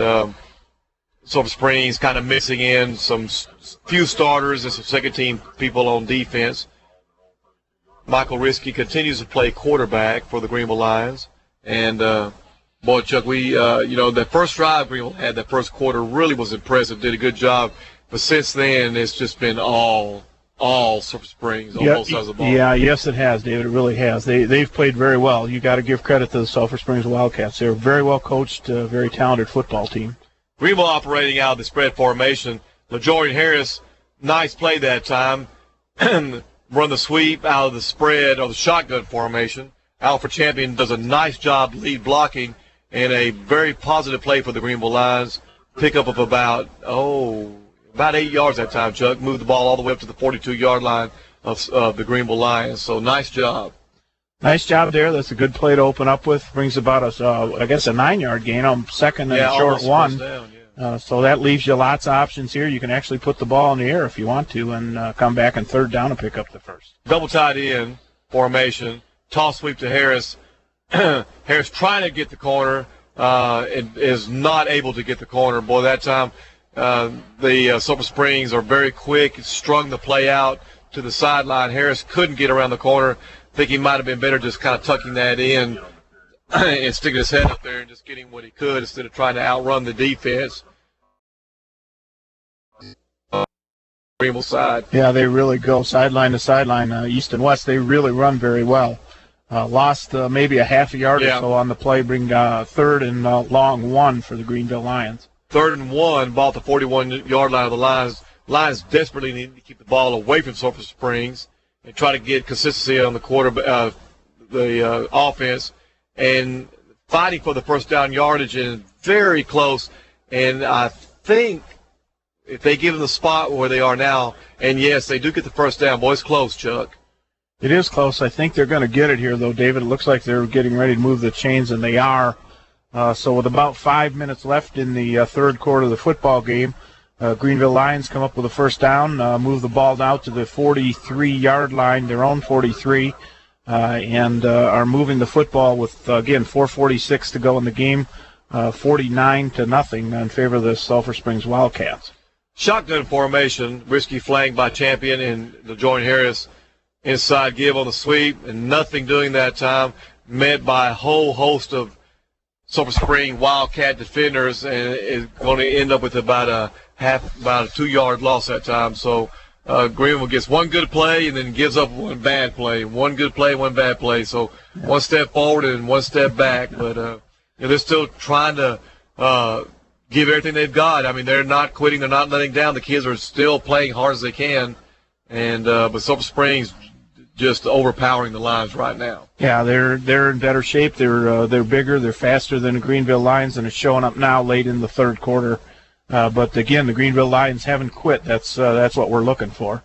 Sulphur Springs kind of mixing in some few starters and some second-team people on defense. Michael Risky continues to play quarterback for the Greenville Lions, and boy, Chuck, that first drive Greenville had, that first quarter really was impressive. Did a good job, but since then it's just been all Sulphur Springs on both sides of the ball. Yeah, yes, it has, David. It really has. They've played very well. You got to give credit to the Sulphur Springs Wildcats. They're a very well coached, very talented football team. Greenville operating out of the spread formation. LaJorian Harris, nice play that time. Run the sweep out of the spread or the shotgun formation. Alfred Champion does a nice job lead blocking, and a very positive play for the Greenville Lions. Pickup of about 8 yards that time, Chuck. Moved the ball all the way up to the 42-yard line of the Greenville Lions. So nice job. Nice job there. That's a good play to open up with. Brings about a 9-yard gain on second and a short one. Down, so that leaves you lots of options here. You can actually put the ball in the air if you want to and come back in third down and pick up the first. Double tight end formation. Toss sweep to Harris. Harris trying to get the corner and is not able to get the corner. Boy, that time the Sulphur Springs are very quick. Strung the play out to the sideline. Harris couldn't get around the corner. I think he might have been better just kind of tucking that in and sticking his head up there and just getting what he could instead of trying to outrun the defense. Greenville side. Yeah, they really go sideline to sideline, east and west. They really run very well. Lost maybe a half a yard or so on the play, bring third and long one for the Greenville Lions. 3rd and 1, ball at the 41-yard line of the Lions. Lions desperately need to keep the ball away from Sulphur Springs and try to get consistency on the the offense, and fighting for the first down yardage, and very close. And I think if they give them the spot where they are now, and yes, they do get the first down. Boy, it's close, Chuck. It is close. I think they're going to get it here, though, David. It looks like they're getting ready to move the chains, and they are. So with about 5 minutes left in the third quarter of the football game, Greenville Lions come up with a first down, move the ball now to the 43-yard line, their own 43, and are moving the football with, again, 4:46 to go in the game, 49-0 in favor of the Sulphur Springs Wildcats. Shotgun formation, risky flank by Champion and LaJoyne Harris. Inside give on the sweep, and nothing doing that time, met by a whole host of Sulphur Spring Wildcat defenders, and is going to end up with about a 2-yard loss that time. So Greenville gets one good play and then gives up one bad play. One good play, one bad play. So one step forward and one step back. But they're still trying to give everything they've got. I mean, they're not quitting. They're not letting down. The kids are still playing hard as they can. And but Sulphur Springs just overpowering the Lions right now. Yeah, they're in better shape. They're bigger. They're faster than the Greenville Lions, and it's showing up now late in the third quarter. But again, the Greenville Lions haven't quit. That's what we're looking for.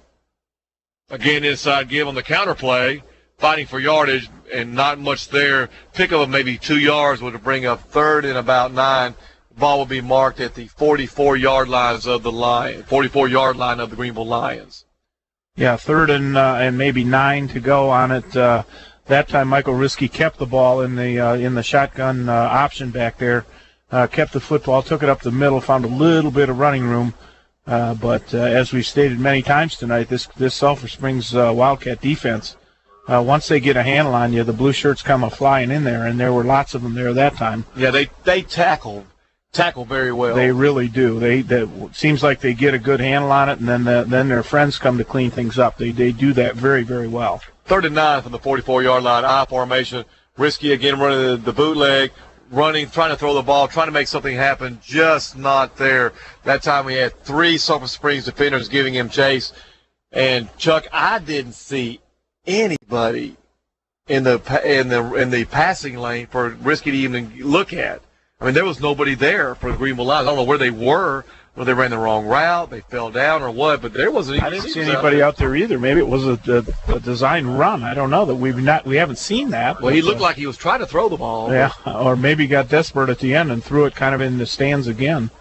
Again, inside give on the counter play, fighting for yardage, and not much there. Pickup of maybe 2 yards would bring up third and about 9. The ball will be marked at the 44-yard lines of the 44-yard line of the Greenville Lions. Yeah, third and maybe 9 to go on it. That time, Michael Riskey kept the ball in the shotgun option back there. Kept the football, took it up the middle, found a little bit of running room. But as we've stated many times tonight, this Sulphur Springs Wildcat defense, once they get a handle on you, the blue shirts come flying in there, and there were lots of them there that time. Yeah, they tackle very well. They really do. They seems like they get a good handle on it, and then their friends come to clean things up. They do that very, very well. 3rd and 9 from the 44-yard line, I formation. Risky again running the bootleg, running, trying to throw the ball, trying to make something happen, just not there. That time we had 3 Sulphur Springs defenders giving him chase. And Chuck, I didn't see anybody in the passing lane for Risky to even look at. I mean, there was nobody there for the Greenville Lions. I don't know where they were, whether they ran the wrong route, they fell down, or what. But there wasn't. I didn't see anybody out there either. Maybe it was a design run. I don't know that we haven't seen that. Well, he looked like he was trying to throw the ball. Yeah, or maybe got desperate at the end and threw it kind of in the stands again.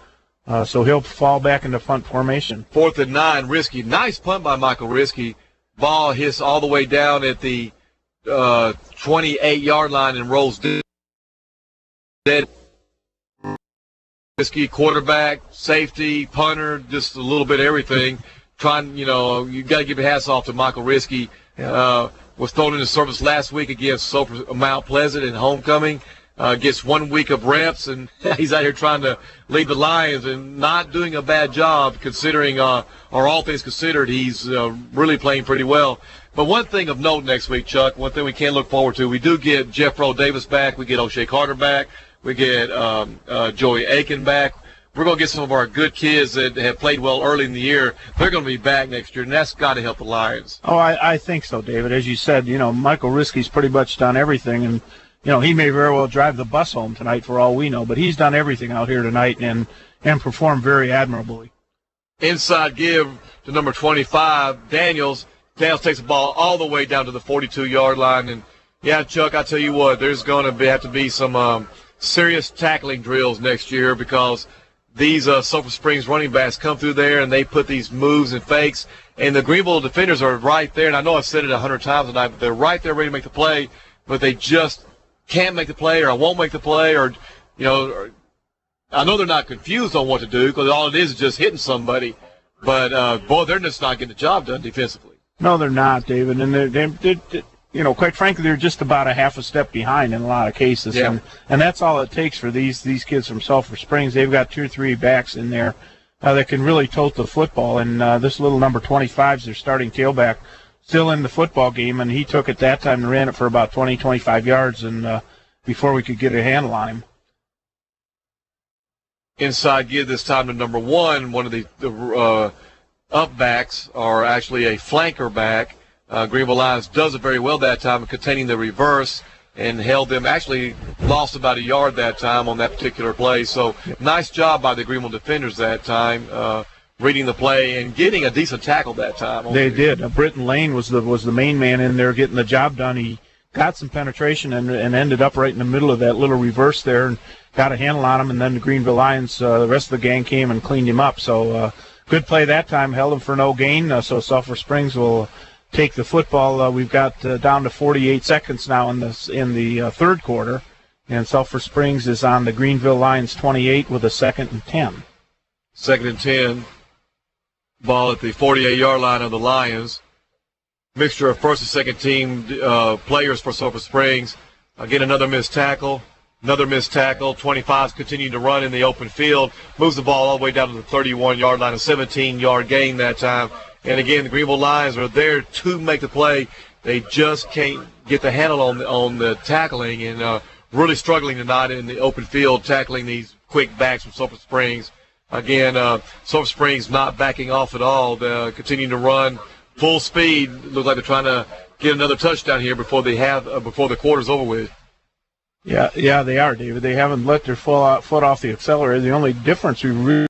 So he'll fall back into punt formation. 4th and 9, Risky. Nice punt by Michael Risky. Ball hits all the way down at the 28-yard line and rolls dead. Risky quarterback, safety, punter, just a little bit of everything. You got to give your hats off to Michael Risky. Was thrown into service last week against Mount Pleasant in homecoming. Gets 1 week of reps, and he's out here trying to lead the Lions and not doing a bad job considering, or all things considered, he's really playing pretty well. But one thing of note next week, Chuck, one thing we can look forward to, we do get Jeff Rowe Davis back. We get O'Shea Carter back. We get Joey Aiken back. We're going to get some of our good kids that have played well early in the year. They're going to be back next year, and that's got to help the Lions. Oh, I think so, David. As you said, Michael Risky's pretty much done everything, and he may very well drive the bus home tonight for all we know, but he's done everything out here tonight and performed very admirably. Inside give to number 25, Daniels. Daniels takes the ball all the way down to the 42-yard line, and yeah, Chuck, I tell you what, there's going to have to be some serious tackling drills next year because these Sulphur Springs running backs come through there and they put these moves and fakes, and the Greenville defenders are right there. And I know I've said it 100 times tonight, but they're right there ready to make the play, but they just can't make the play or won't make the play, or I know they're not confused on what to do because all it is just hitting somebody, but boy, they're just not getting the job done defensively. No, they're not, David, and they're quite frankly, they're just about a half a step behind in a lot of cases, yeah. and that's all it takes for these kids from Sulphur Springs. They've got 2 or 3 backs in there that can really tote the football, and this little number 25 is their starting tailback, still in the football game, and he took it that time and ran it for about 20, 25 yards, and before we could get a handle on him. Inside give this time to number 1. One of the up backs are actually a flanker back. Greenville Lions does it very well that time, containing the reverse, and held them. Actually lost about a yard that time on that particular play. So nice job by the Greenville defenders that time. reading the play and getting a decent tackle that time. They did. Britton Lane was the main man in there getting the job done. He got some penetration and ended up right in the middle of that little reverse there and got a handle on him. And then the Greenville Lions, the rest of the gang came and cleaned him up. So good play that time. Held him for no gain. So Sulphur Springs will take the football. We've got down to 48 seconds now in the third quarter. And Sulphur Springs is on the Greenville Lions 28 with a 2nd and 10. 2nd and 10. Ball at the 48-yard line of the Lions. Mixture of first and second team players for Sulphur Springs. Again, another missed tackle. 25's continuing to run in the open field. Moves the ball all the way down to the 31-yard line. A 17-yard gain that time. And again, the Greenville Lions are there to make the play. They just can't get the handle on the tackling and really struggling tonight in the open field, tackling these quick backs from Sulphur Springs. Again, Sulphur Springs not backing off at all. They're continuing to run full speed. Looks like they're trying to get another touchdown here before the quarter's over with. Yeah, they are, David. They haven't let their foot off the accelerator. The only difference we really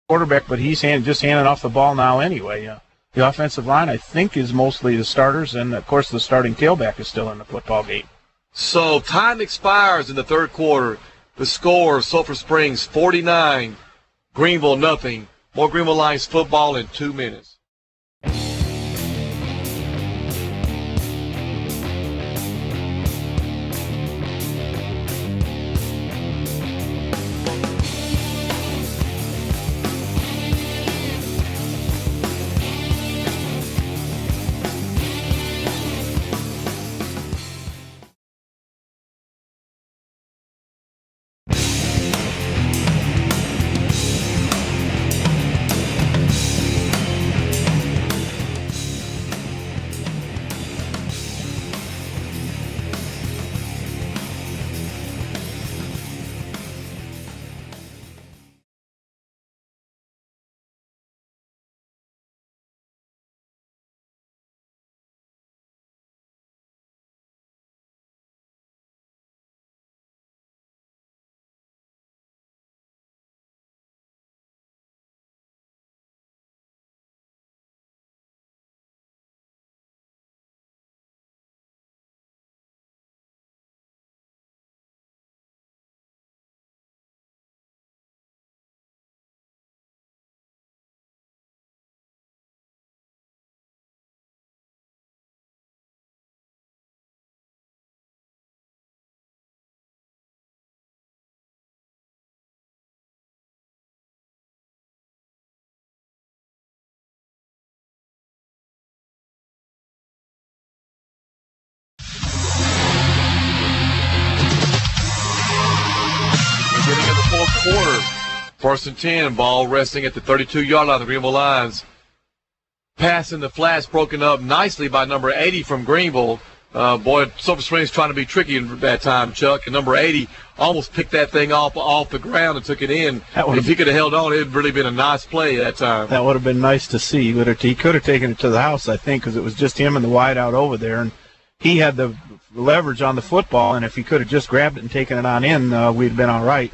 quarterback, but he's just handing off the ball now anyway. The offensive line, I think, is mostly the starters, and, of course, the starting tailback is still in the football game. So time expires in the third quarter. The score, Sulphur Springs 49, Greenville nothing. More Greenville Lions football in 2 minutes. Fourth quarter, 1st and 10, ball resting at the 32-yard line of the Greenville Lions. Pass in the flats broken up nicely by number 80 from Greenville. Sulphur Springs trying to be tricky at that time, Chuck. And number 80 almost picked that thing off the ground and took it in. If he could have held on, it would really been a nice play that time. That would have been nice to see. He could have taken it to the house, I think, because it was just him and the wide out over there. And he had the leverage on the football, and if he could have just grabbed it and taken it on in, we'd been all right.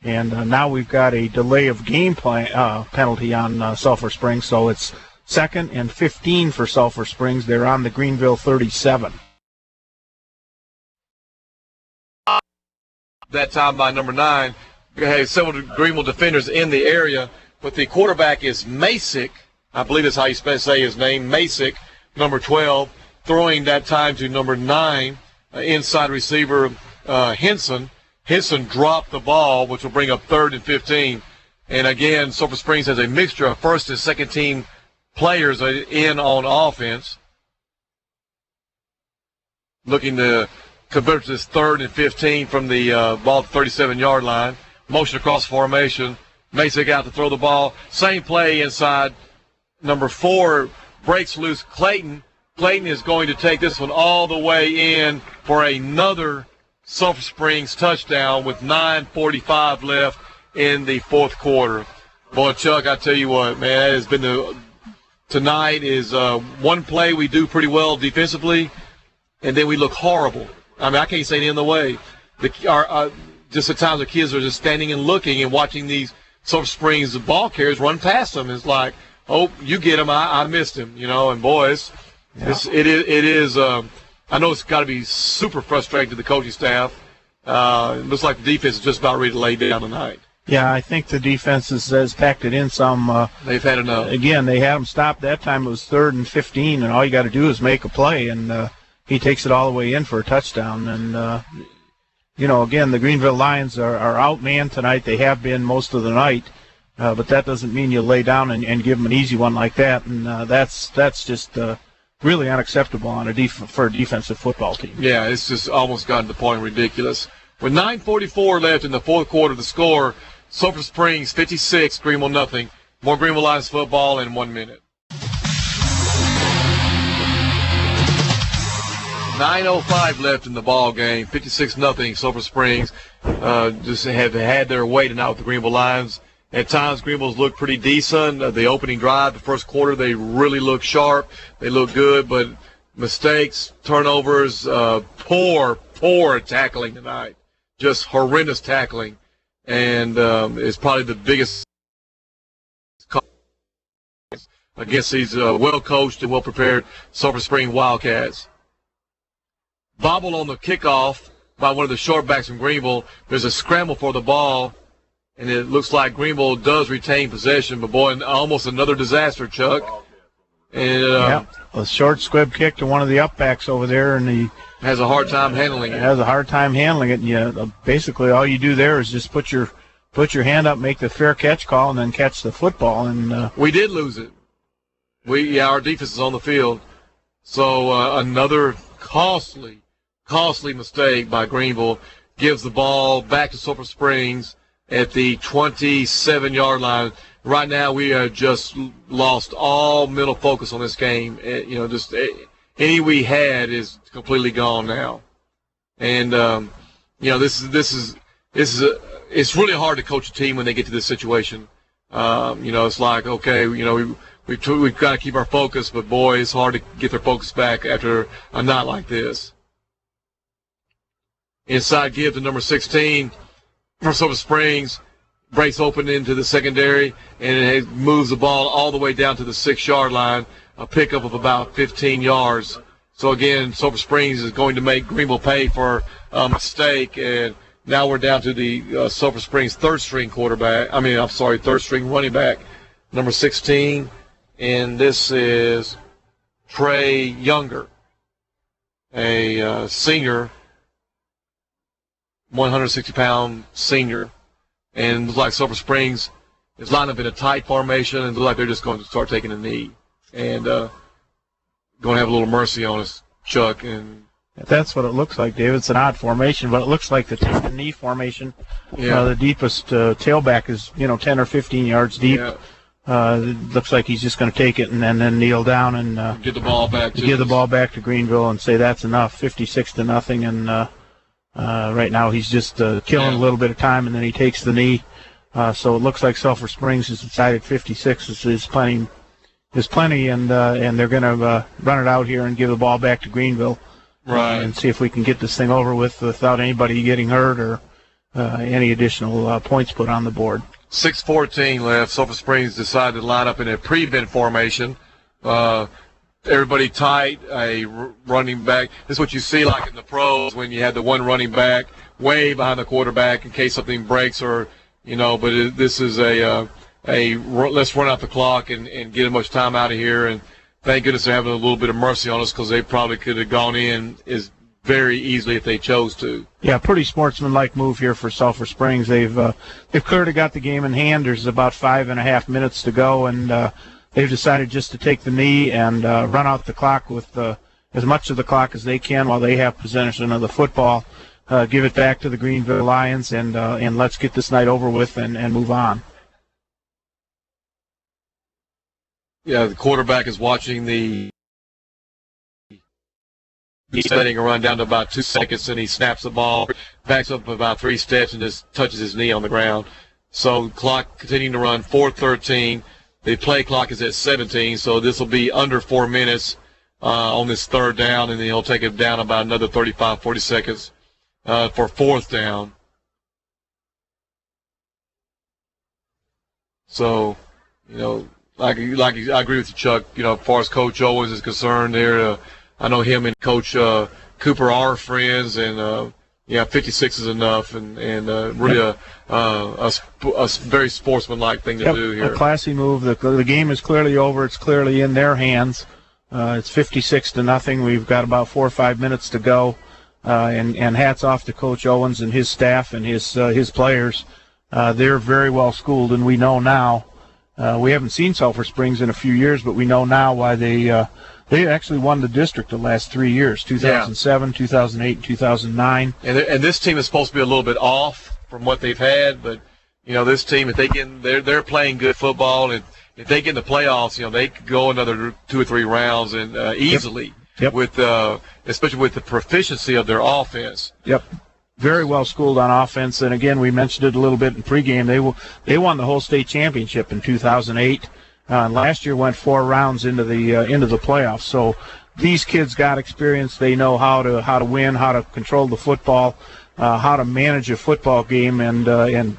And now we've got a delay of game penalty on Sulphur Springs, so it's 2nd and 15 for Sulphur Springs. They're on the Greenville 37. That time by number 9. We have several Greenville defenders in the area, but the quarterback is Masick. I believe that's how you say his name, Masick, number 12, throwing that time to number 9, inside receiver Henson. Henson dropped the ball, which will bring up 3rd and 15. And again, Sulphur Springs has a mixture of first and second team players in on offense. Looking to convert this 3rd and 15 from the ball at the 37-yard line. Motion across formation. Masick out to throw the ball. Same play inside. Number 4 breaks loose Clayton. Clayton is going to take this one all the way in for another Sulphur Springs touchdown with 9:45 left in the fourth quarter. Boy, Chuck, I tell you what, man, that has been tonight is one play we do pretty well defensively, and then we look horrible. I mean, I can't say any other way. just at times the kids are just standing and looking and watching these Sulphur Springs ball carriers run past them. It's like, oh, you get him, I missed him, and boys, it is. I know it's got to be super frustrating to the coaching staff. It looks like the defense is just about ready to lay down tonight. Yeah, I think the defense has packed it in some. They've had enough. Again, they had him stopped. That time it was 3rd and 15, and all you got to do is make a play, and he takes it all the way in for a touchdown. And, again, the Greenville Lions are outmanned tonight. They have been most of the night, but that doesn't mean you lay down and give them an easy one like that. And that's just really unacceptable for a defensive football team. Yeah, it's just almost gotten to the point ridiculous. With 9:44 left in the fourth quarter, the score, Sulphur Springs 56, Greenville nothing. More Greenville Lions football in 1 minute. 9:05 left in the ball game, 56-0. Sulphur Springs just have had their way tonight with the Greenville Lions. At times, Greenville's looked pretty decent. The opening drive, the first quarter, they really look sharp. They look good, but mistakes, turnovers, poor tackling tonight. Just horrendous tackling, and it's probably the biggest against these well-coached and well-prepared Sulphur Spring Wildcats. Bobble on the kickoff by one of the short backs from Greenville. There's a scramble for the ball, and it looks like Greenville does retain possession, but boy, almost another disaster, Chuck. And a short squib kick to one of the upbacks over there, and he has a hard time handling it. Has a hard time handling it. And basically all you do there is just put your hand up, make the fair catch call, and then catch the football. And we did lose it. Our defense is on the field. So another costly mistake by Greenville gives the ball back to Sulphur Springs at the 27-yard line. Right now, we have just lost all mental focus on this game. Just any we had is completely gone now. And it's really hard to coach a team when they get to this situation. It's like, okay, we've got to keep our focus, but boy, it's hard to get their focus back after a night like this. Inside give to number 16 from Sulphur Springs. Breaks open into the secondary, and it moves the ball all the way down to the 6-yard line, a pickup of about 15 yards. So, again, Sulphur Springs is going to make Greenville pay for a mistake, and now we're down to the Sulphur Springs third-string running back, number 16, and this is Trey Younger, a senior, 160-pound senior. And it looks like Sulphur Springs is lined up in a tight formation, and it looks like they're just going to start taking a knee and going to have a little mercy on us, Chuck. And that's what it looks like, David. It's an odd formation, but it looks like the take the knee formation. Yeah. The deepest tailback is 10 or 15 yards deep. Yeah. It looks like he's just going to take it and then kneel down and give the ball back to Greenville and say that's enough, 56-0, and. Right now he's just killing a little bit of time, and then he takes the knee. So it looks like Sulphur Springs has decided 56 is plenty, and they're going to run it out here and give the ball back to Greenville, and see if we can get this thing over with without anybody getting hurt or any additional points put on the board. 6:14 left. Sulphur Springs decided to line up in a prevent formation. Everybody tight, a running back. This is what you see like in the pros when you have the one running back way behind the quarterback in case something breaks but this is let's run out the clock and get as much time out of here. And thank goodness they're having a little bit of mercy on us because they probably could have gone in very easily if they chose to. Yeah, pretty sportsmanlike move here for Sulphur Springs. They've clearly got the game in hand. There's about 5.5 minutes to go, and they've decided just to take the knee and run out the clock with as much of the clock as they can while they have possession of the football. Give it back to the Greenville Lions, and let's get this night over with and move on. Yeah, the quarterback is watching he's letting a run down to about 2 seconds, and he snaps the ball, backs up about 3 steps, and just touches his knee on the ground. So clock continuing to run, 4:13. The play clock is at 17, so this will be under 4 minutes on this third down, and then he'll take it down about another 35, 40 seconds for fourth down. So, like I agree with you, Chuck. As far as Coach Owens is concerned, I know him and Coach Cooper are friends, and 56 is enough, and really a very sportsmanlike thing to do here. A classy move. The game is clearly over. It's clearly in their hands. It's 56-0. We've got about 4 or 5 minutes to go, and hats off to Coach Owens and his staff and his players. They're very well schooled, and we know now. We haven't seen Sulphur Springs in a few years, but we know now why they actually won the district the last 3 years, 2007, 2008, and 2009. And this team is supposed to be a little bit off from what they've had, but this team, if they they're playing good football, and if they get in the playoffs, they could go another 2 or 3 rounds and easily. Yep. With especially with the proficiency of their offense. Yep. Very well schooled on offense, and again, we mentioned it a little bit in pregame. They won the whole state championship in 2008. Last year went 4 rounds into the playoffs. So these kids got experience. They know how to win, how to control the football, how to manage a football game, and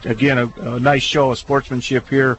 again, a nice show of sportsmanship here.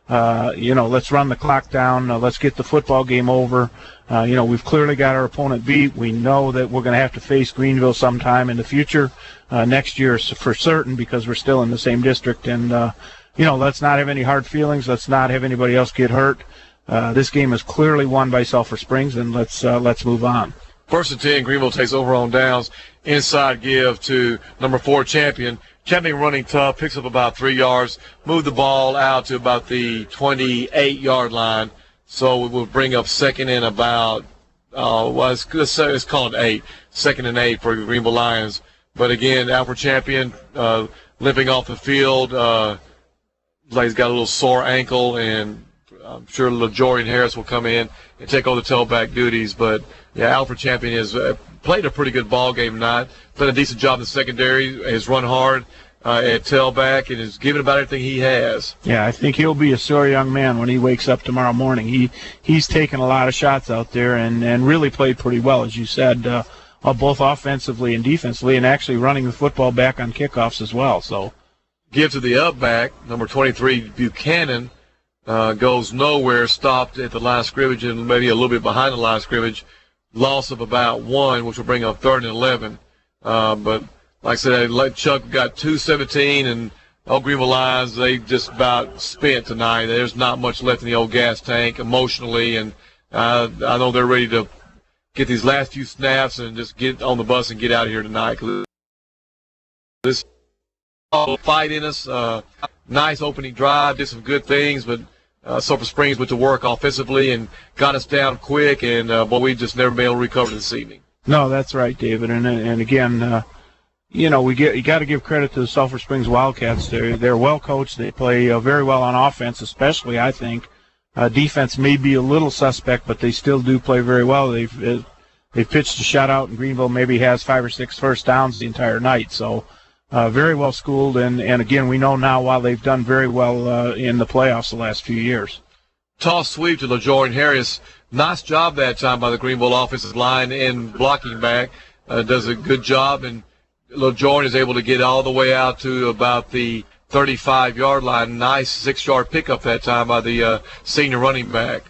Let's run the clock down. Let's get the football game over. We've clearly got our opponent beat. We know that we're going to have to face Greenville sometime in the future, next year for certain, because we're still in the same district. And, let's not have any hard feelings. Let's not have anybody else get hurt. This game is clearly won by Sulphur Springs, and let's move on. 1st and 10, Greenville takes over on downs. Inside give to number 4, Champion. Champion running tough, picks up about 3 yards, move the ball out to about the 28-yard line. So we will bring up 2nd and about, let's call it 8. 2nd and 8 for Greenville Lions. But again, Alfred Champion limping off the field. He's got a little sore ankle, and I'm sure LaJorian Harris will come in and take over the tailback duties. But, Alfred Champion has played a pretty good ball game tonight, done a decent job in the secondary, has run hard at tailback, and is giving about everything he has. Yeah, I think he'll be a sore young man when he wakes up tomorrow morning. He's taken a lot of shots out there and really played pretty well, as you said, both offensively and defensively, and actually running the football back on kickoffs as well. So, give to the up back, number 23, Buchanan, goes nowhere, stopped at the line of scrimmage and maybe a little bit behind the line of scrimmage. Loss of about 1, which will bring up 3rd and 11. But like I said, Chuck got 2:17, and Greenville Lions, they just about spent tonight. There's not much left in the old gas tank emotionally, and I know they're ready to get these last few snaps and just get on the bus and get out of here tonight. This fight in us, nice opening drive, did some good things, but Sulphur Springs went to work offensively and got us down quick, and we just never been able to recover this evening. No, that's right, David. And again, you got to give credit to the Sulphur Springs Wildcats. They're well coached. They play very well on offense, especially, I think. Defense may be a little suspect, but they still do play very well. They've pitched a shutout, and Greenville maybe has 5 or 6 first downs the entire night. So very well schooled, and again, we know now why they've done very well in the playoffs the last few years. Toss sweep to LaJorian Harris. Nice job that time by the Greenville offensive line in blocking back. Does a good job, and LaJorian is able to get all the way out to about the 35-yard line. Nice 6-yard pickup that time by the senior running back.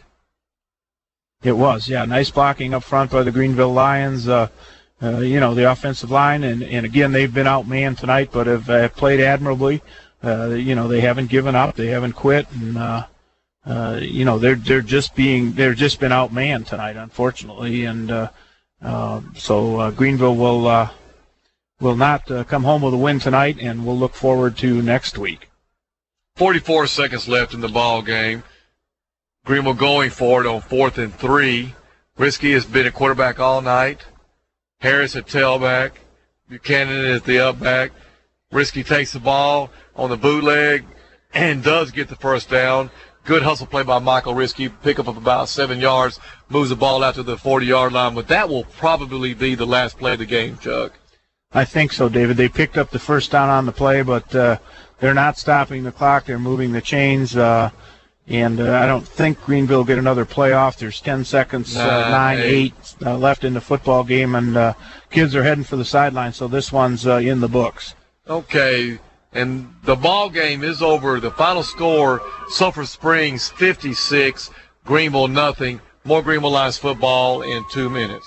It was, nice blocking up front by the Greenville Lions. The offensive line, and again, they've been outmanned tonight, but have played admirably. They haven't given up, they haven't quit, and they're just been outmanned tonight, unfortunately, and so Greenville will not come home with a win tonight, and we'll look forward to next week. 44 seconds left in the ball game. Greenville going for it on 4th and 3. Risky has been a quarterback all night. Harris at tailback. Buchanan at the up back. Risky takes the ball on the bootleg and does get the first down. Good hustle play by Michael Risky. Pick up of about 7 yards. Moves the ball out to the 40-yard line. But that will probably be the last play of the game, Chuck. I think so, David. They picked up the first down on the play, but they're not stopping the clock. They're moving the chains. And I don't think Greenville will get another playoff. There's 10 seconds, 8 left in the football game, and kids are heading for the sideline, so this one's in the books. Okay, And the ball game is over. The final score, Sulphur Springs 56, Greenville nothing. More Greenville Lions football in 2 minutes.